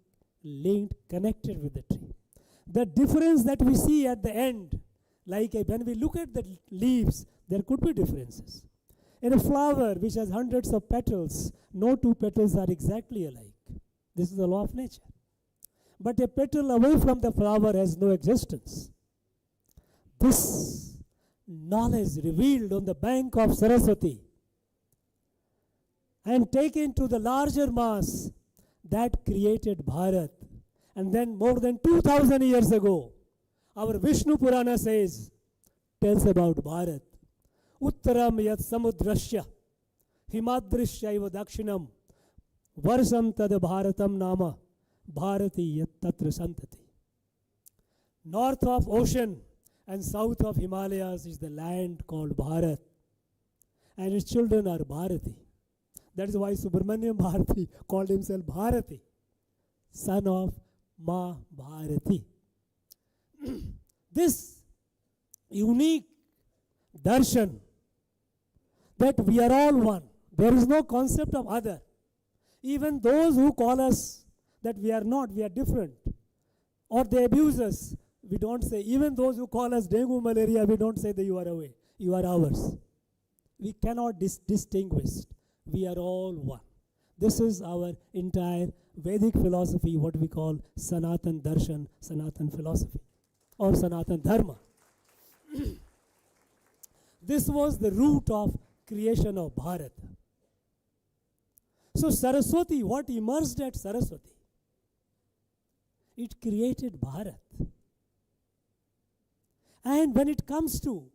linked, connected with the tree. The difference that we see at the end, like when we look at the leaves, there could be differences. In a flower which has hundreds of petals, no two petals are exactly alike. This is the law of nature. But a petal away from the flower has no existence. This knowledge revealed on the bank of Saraswati and taken to the larger mass, that created Bharat. And then more than 2000 years ago, our Vishnu Purana tells about Bharat. Uttaram yat samudrasya himadrishyaiva dakshinam varsham tad bharatam nama bharati yat tatra santati. North of ocean and south of Himalayas is the land called Bharat, and its children are Bharati. That is why Subramanyam Bharati called himself Bharati, son of Ma Bharati. This unique darshan that we are all one, there is no concept of other. Even those who call us that we are not, we are different, or they abuse us, we don't say. Even those who call us dengue, malaria, we don't say that you are away, you are ours. we cannot distinguish. We are all one. This is our entire Vedic philosophy, what we call Sanatan Darshan, Sanatan philosophy, or Sanatan Dharma. This was the root of creation of Bharat. So Saraswati, what emerged at Saraswati? It created Bharat. And when it comes to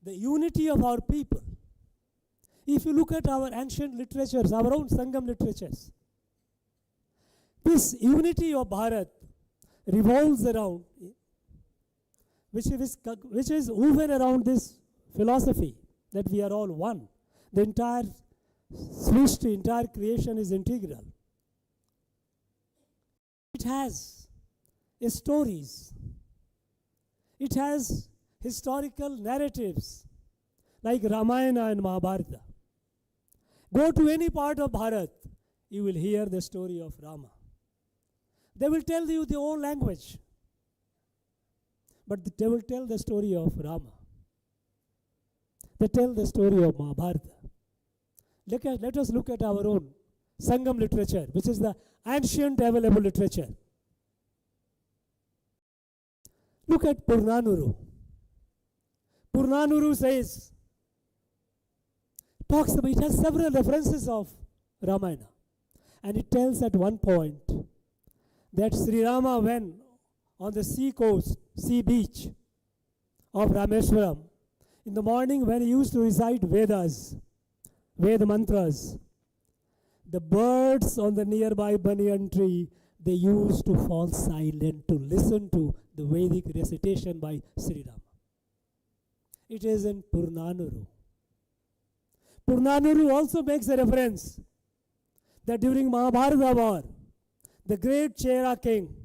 the unity of our people, if you look at our ancient literatures, our own Sangam literatures, this unity of Bharat revolves around, which is woven around this philosophy that we are all one. The entire Srishti, entire creation is integral. It has stories. It has historical narratives like Ramayana and Mahabharata. Go to any part of Bharat, you will hear the story of Rama. They will tell you their own language, but they will tell the story of Rama. They tell the story of Mahabharata. Let us look at our own Sangam literature, which is the ancient available literature. Look at Purnanuru. Purnanuru talks about, it has several references of Ramayana. And it tells at one point that Sri Rama, when on the sea beach of Rameswaram, in the morning when he used to recite Veda mantras, the birds on the nearby banyan tree, they used to fall silent to listen to the Vedic recitation by Sri Rama. It is in Purnanuru. Purnanuru also makes a reference that during Mahabharata war, the great Chera king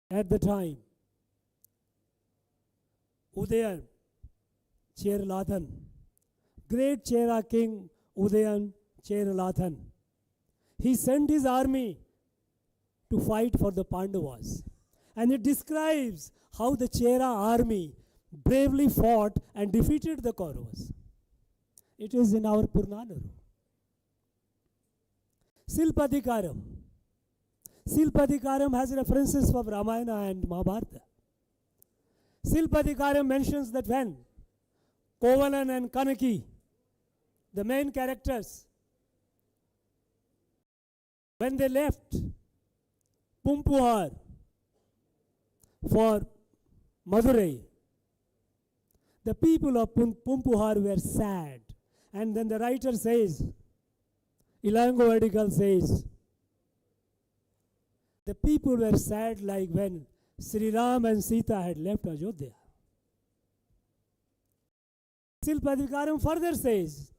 at the time, Udayan Cheralathan, great Chera king Udayan Cheralathan, he sent his army to fight for the Pandavas. And it describes how the Chera army bravely fought and defeated the Kauravas. It is in our Purnanuru. Silpadikaram. Silpadikaram has references from Ramayana and Mahabharata. Silpadikaram mentions that when Kovalan and Kanaki, the main characters, when they left Pumpuhar for Madurai, the people of Pumpuhar were sad. And then the writer says, Ilango article says, the people were sad like when Sri Ram and Sita had left Ajodhya. Silpadikaram further says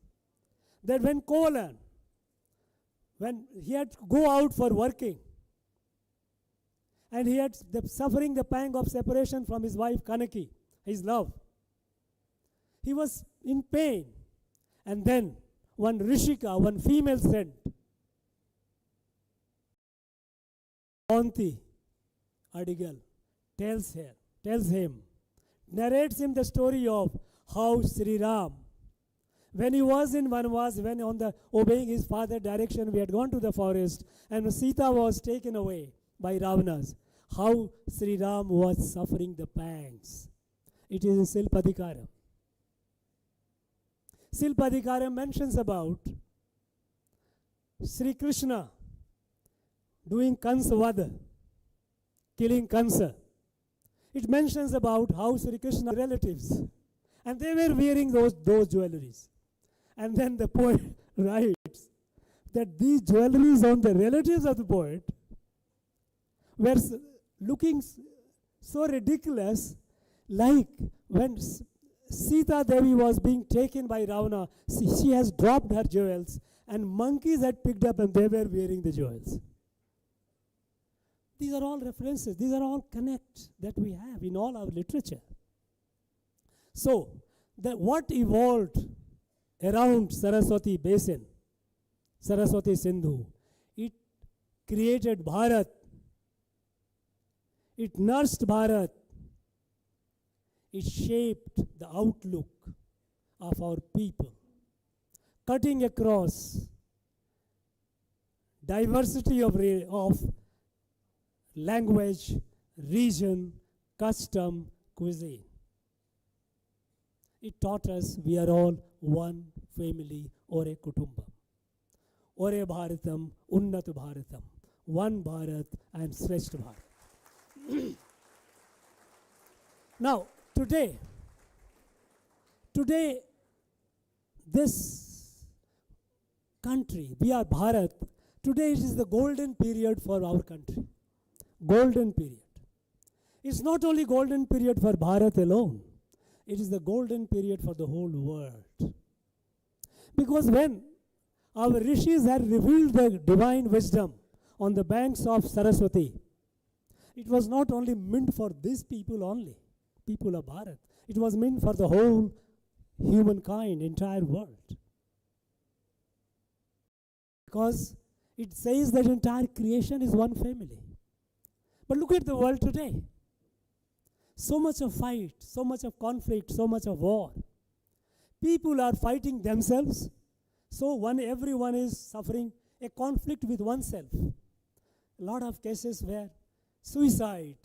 that when Kovalan, when he had to go out for working, and he had suffering the pang of separation from his wife Kanaki, his love, he was in pain. And then one Rishika, one female saint, Auntie Adigal, tells him, narrates him the story of how Sri Ram, when he was in Vanvas, when obeying his father's direction, we had gone to the forest, and Sita was taken away by Ravanas, how Sri Ram was suffering the pangs. It is in Silpadikaram. Silpadikaram mentions about Sri Krishna doing Kansa Vada, killing Kansa. It mentions about how Sri Krishna's relatives, and they were wearing those jewelries. And then the poet writes that these jewelries on the relatives of the poet were looking so ridiculous, like when Sita Devi was being taken by Ravana, she has dropped her jewels, and monkeys had picked up and they were wearing the jewels. These are all references, these are all connects that we have in all our literature. So, what evolved around Saraswati Basin, Saraswati Sindhu, it created Bharat, it nursed Bharat, it shaped the outlook of our people, cutting across diversity of language, region, custom, cuisine. It taught us we are all one family, Ore Kutumbam. Ore Bharatam, Unnat Bharatam. One Bharat and Shrestha Bharat. Now, today, this country, we are Bharat, today it is the golden period for our country. Golden period. It's not only golden period for Bharat alone, it is the golden period for the whole world. Because when our rishis had revealed their divine wisdom on the banks of Saraswati, it was not only meant for these people only, people of Bharat. It was meant for the whole humankind, entire world. Because it says that entire creation is one family. But look at the world today. So much of fight, so much of conflict, so much of war. People are fighting themselves. So everyone is suffering a conflict with oneself. A lot of cases where suicide,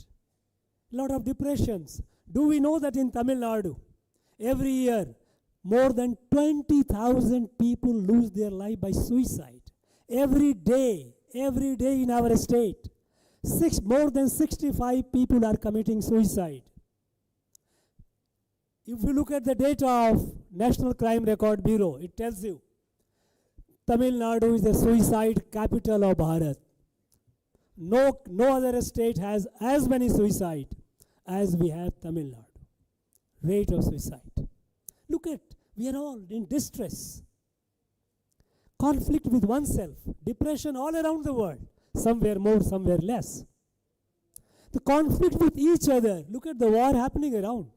a lot of depressions. Do we know that in Tamil Nadu, every year, more than 20,000 people lose their life by suicide? Every day in our state, more than 65 people are committing suicide. If you look at the data of National Crime Record Bureau, it tells you Tamil Nadu is the suicide capital of Bharat. No other state has as many suicide as we have Tamil Nadu. Rate of suicide. Look at, we are all in distress. Conflict with oneself. Depression all around the world. Somewhere more, somewhere less. The conflict with each other. Look at the war happening around.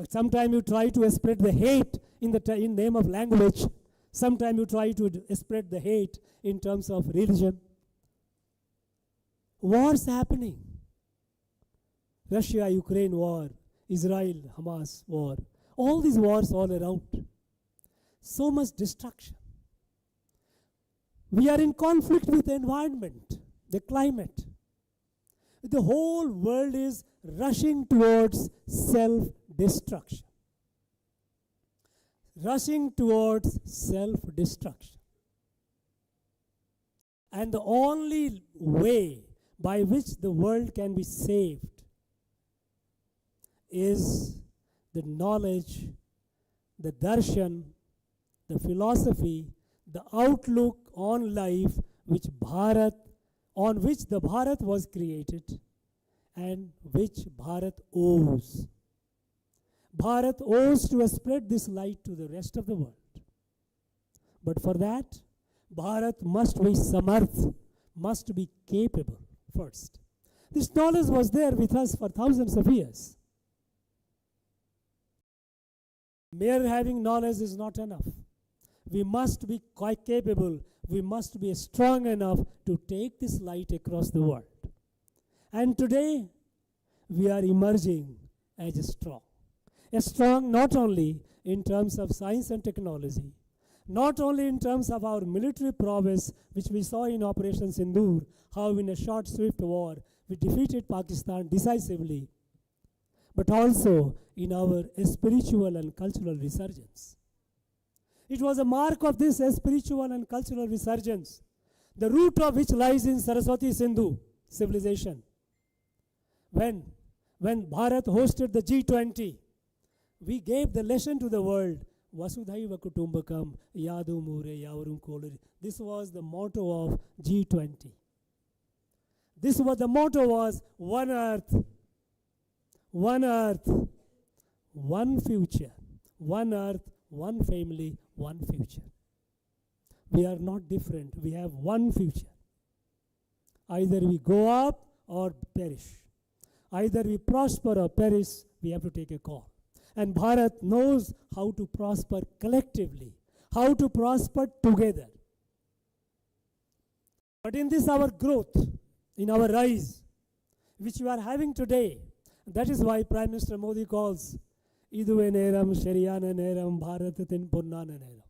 Sometimes you try to spread the hate in name of language. Sometimes you try to spread the hate in terms of religion. Wars happening. Russia-Ukraine war, Israel-Hamas war. All these wars all around. So much destruction. We are in conflict with the environment, the climate. The whole world is rushing towards self-destruction. Rushing towards self-destruction. And the only way by which the world can be saved is the knowledge, the darshan, the philosophy, the outlook on life on which the Bharat was created and which Bharat owes. Bharat owes to spread this light to the rest of the world. But for that, Bharat must be samarth, must be capable first. This knowledge was there with us for thousands of years. Mere having knowledge is not enough. We must be quite capable. We must be strong enough to take this light across the world. And today, we are emerging as strong. Strong not only in terms of science and technology, not only in terms of our military prowess, which we saw in Operation Sindoor, how in a short, swift war, we defeated Pakistan decisively, but also in our spiritual and cultural resurgence. It was a mark of this spiritual and cultural resurgence, the root of which lies in Saraswati Sindhu civilization. When Bharat hosted the G20, we gave the lesson to the world, Vasudhaiva Kutumbakam, Yadu Mure, Yavarum Koluri. This was the motto of G20. The motto was one earth, one future. One earth, one family, one future. We are not different. We have one future. Either we go up or perish. Either we prosper or perish. We have to take a call. And Bharat knows how to prosper collectively, how to prosper together. But in this our growth, in our rise, which we are having today, that is why Prime Minister Modi calls Iduve neram, Shariyana neram, Bharatatin Purnana neram.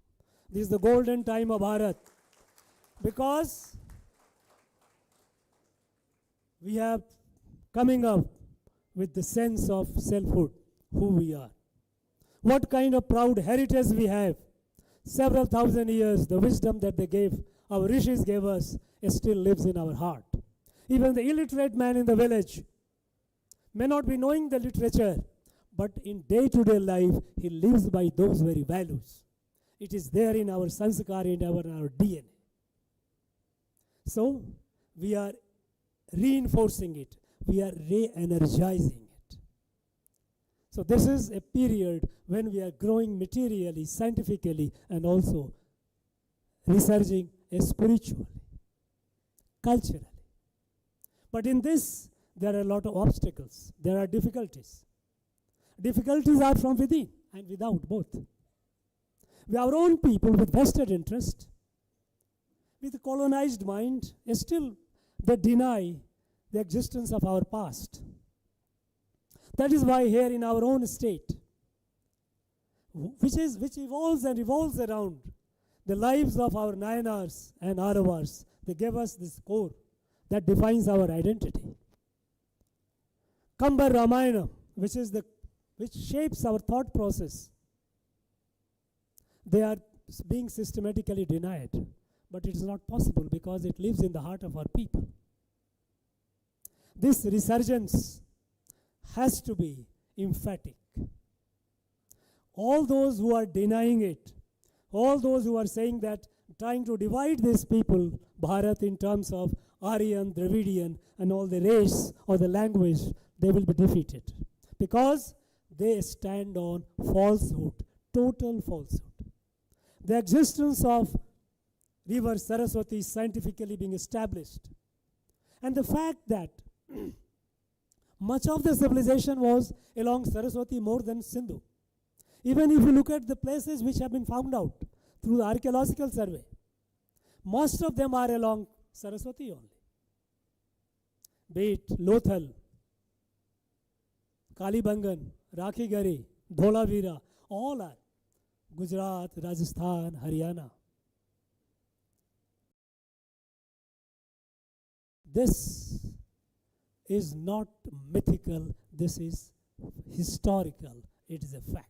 This is the golden time of Bharat. Because we have coming up with the sense of selfhood, who we are. What kind of proud heritage we have. Several thousand years, the wisdom that they gave, our rishis gave us, it still lives in our heart. Even the illiterate man in the village may not be knowing the literature, but in day-to-day life, he lives by those very values. It is there in our sanskar, in our DNA. So, we are reinforcing it. We are re-energizing it. So this is a period when we are growing materially, scientifically, and also researching spiritually, culturally. But in this, there are a lot of obstacles. There are difficulties. Difficulties are from within and without, both. We, our own people with vested interest, with a colonized mind, still they deny the existence of our past. That is why here in our own state, which evolves and revolves around the lives of our Nayanars and Aravars, they gave us this core that defines our identity. Kambar Ramayana, which shapes our thought process, they are being systematically denied. But it is not possible because it lives in the heart of our people. This resurgence has to be emphatic. All those who are denying it, all those who are saying that, trying to divide these people, Bharat, in terms of Aryan, Dravidian, and all the race or the language, they will be defeated. Because they stand on falsehood, total falsehood. The existence of river Saraswati is scientifically being established. And the fact that much of the civilization was along Saraswati more than Sindhu. Even if you look at the places which have been found out through the archaeological survey, most of them are along Saraswati only. Be it Lothal, Kalibangan, Rakhigari, Dholavira, all are Gujarat, Rajasthan, Haryana. This is not mythical, this is historical, it is a fact.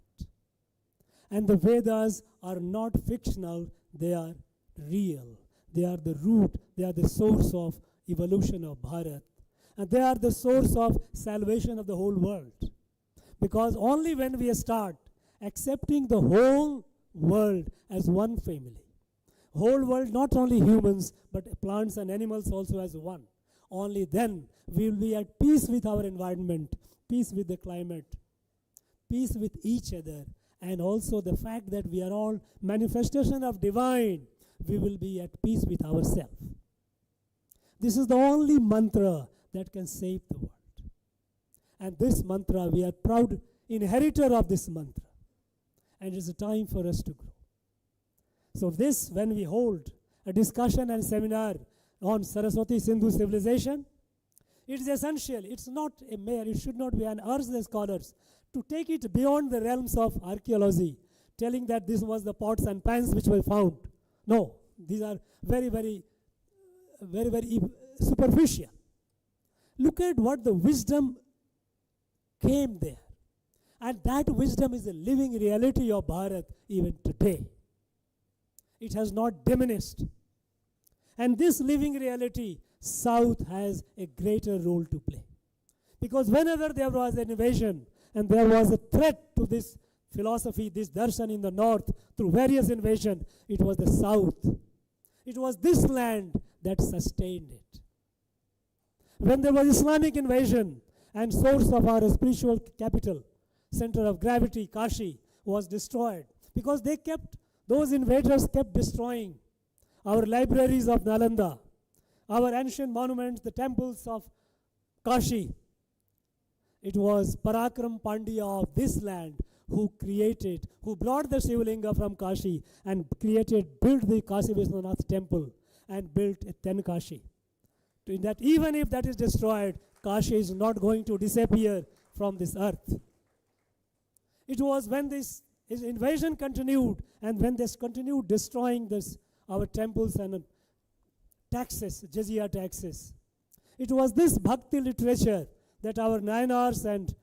And the Vedas are not fictional, they are real. They are the root, they are the source of evolution of Bharat. And they are the source of salvation of the whole world. Because only when we start accepting the whole world as one family, whole world, not only humans, but plants and animals also as one, only then we will be at peace with our environment, peace with the climate, peace with each other, and also the fact that we are all manifestation of divine, we will be at peace with ourselves. This is the only mantra that can save the world. And this mantra, we are proud inheritor of this mantra. And it is a time for us to grow. So this, when we hold a discussion and seminar on Saraswati Sindhu civilization, it is essential. It's not a mere, it should not be an urge the scholars to take it beyond the realms of archaeology, telling that this was the pots and pans which were found. No, these are very superficial. Look at what the wisdom came there. And that wisdom is a living reality of Bharat even today. It has not diminished. And this living reality, South has a greater role to play. Because whenever there was an invasion and there was a threat to this philosophy, this darshan in the north through various invasions, it was the South. It was this land that sustained it. When there was Islamic invasion and source of our spiritual capital, center of gravity, Kashi, was destroyed because those invaders kept destroying our libraries of Nalanda, our ancient monuments, the temples of Kashi. It was Parakram Pandya of this land who brought the Shivalinga from Kashi and built the Kashi Vishwanath temple and built a Ten Kashi. In that, even if that is destroyed, Kashi is not going to disappear from this earth. It was when this his invasion continued and when they continued destroying our temples and taxes, jizya taxes. It was this bhakti literature that our Nayanars and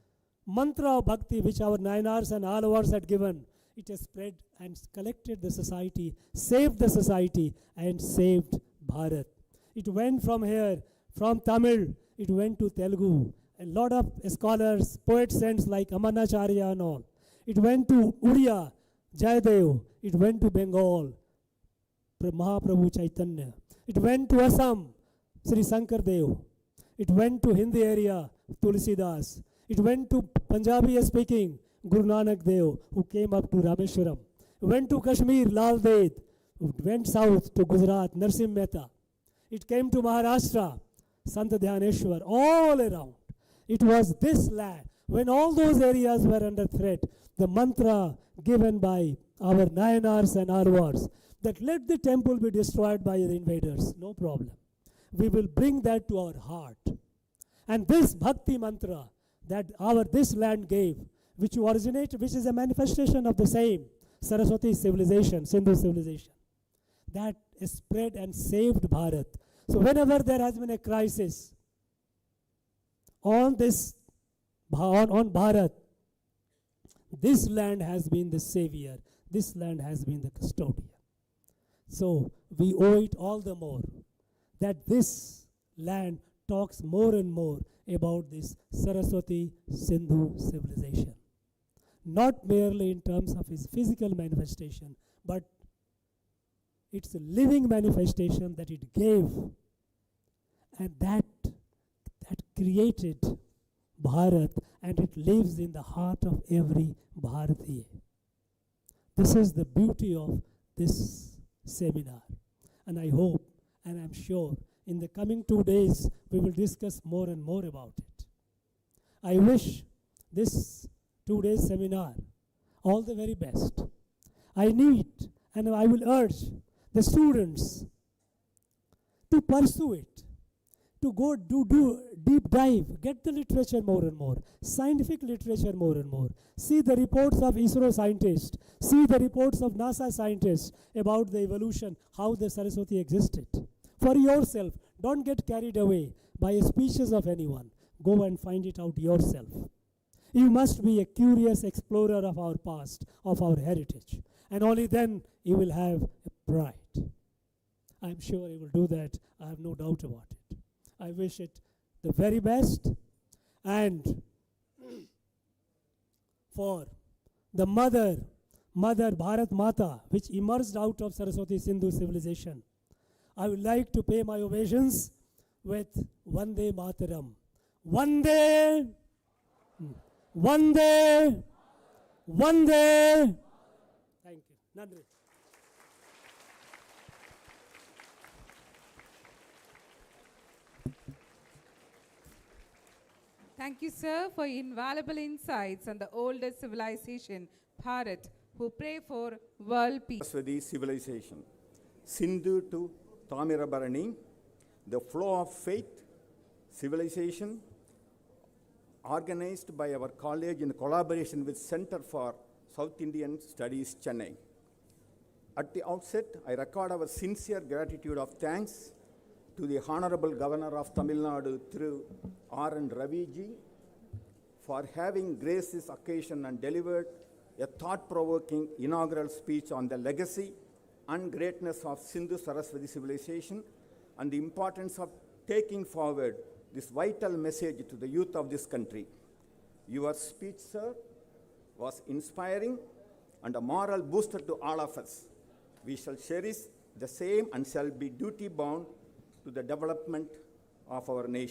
mantra of bhakti which our Nayanars and Alavars had given, it has spread and collected the society, saved the society and saved Bharat. It went from here, from Tamil, it went to Telugu. A lot of scholars, poet saints like Amanacharya and all. It went to Uriya, Jayadev. It went to Bengal, Mahaprabhu Chaitanya. It went to Assam, Sri Shankar Dev. It went to Hindi area, Tulsidas. It went to Punjabi speaking, Guru Nanak Dev, who came up to Rameshwaram. It went to Kashmir, Lal Ded. It went south to Gujarat, Narsim Mehta. It came to Maharashtra, Sant Dhyaneshwar, all around. It was this land. When all those areas were under threat, the mantra given by our Nayanars and Arvars, that let the temple be destroyed by the invaders, no problem. We will bring that to our heart. And this bhakti mantra that this land gave, which is a manifestation of the same Saraswati civilization, Sindhu civilization, that spread and saved Bharat. So whenever there has been a crisis on Bharat, this land has been the savior. This land has been the custodian. So we owe it all the more that this land talks more and more about this Saraswati Sindhu civilization. Not merely in terms of its physical manifestation, but its a living manifestation that it gave, and that created Bharat, and it lives in the heart of every Bharatiya. This is the beauty of this seminar, and I hope and I'm sure in the coming 2 days we will discuss more and more about it. I wish this 2 days seminar all the very best. I need and I will urge the students to pursue it, to go do deep dive, get the literature more and more, scientific literature more and more. See the reports of ISRO scientists, see the reports of NASA scientists about the evolution, how the Saraswati existed. For yourself, don't get carried away by speeches of anyone. Go and find it out yourself. You must be a curious explorer of our past, of our heritage, and only then you will have a pride. I'm sure you will do that. I have no doubt about it. I wish it the very best. And for the mother Bharat Mata, which emerged out of Saraswati Sindhu civilization, I would like to pay my obeisance with Vande Mataram. Vande, Vande, Vande. Thank you. Nandri. Thank you, sir, for your invaluable insights on the oldest civilization, Bharat, who pray for world peace. Saraswati civilization. Sindhu to Tamirabarani, the flow of faith, civilization, organized by our college in collaboration with Center for South Indian Studies, Chennai. At the outset, I record our sincere gratitude of thanks to the Honorable Governor of Tamil Nadu through R.N. Raviji for having graced this occasion and delivered a thought-provoking inaugural speech on the legacy and greatness of Sindhu Saraswati civilization and the importance of taking forward this vital message to the youth of this country. Your speech, sir, was inspiring and a moral booster to all of us. We shall cherish the same and shall be duty-bound to the development of our nation.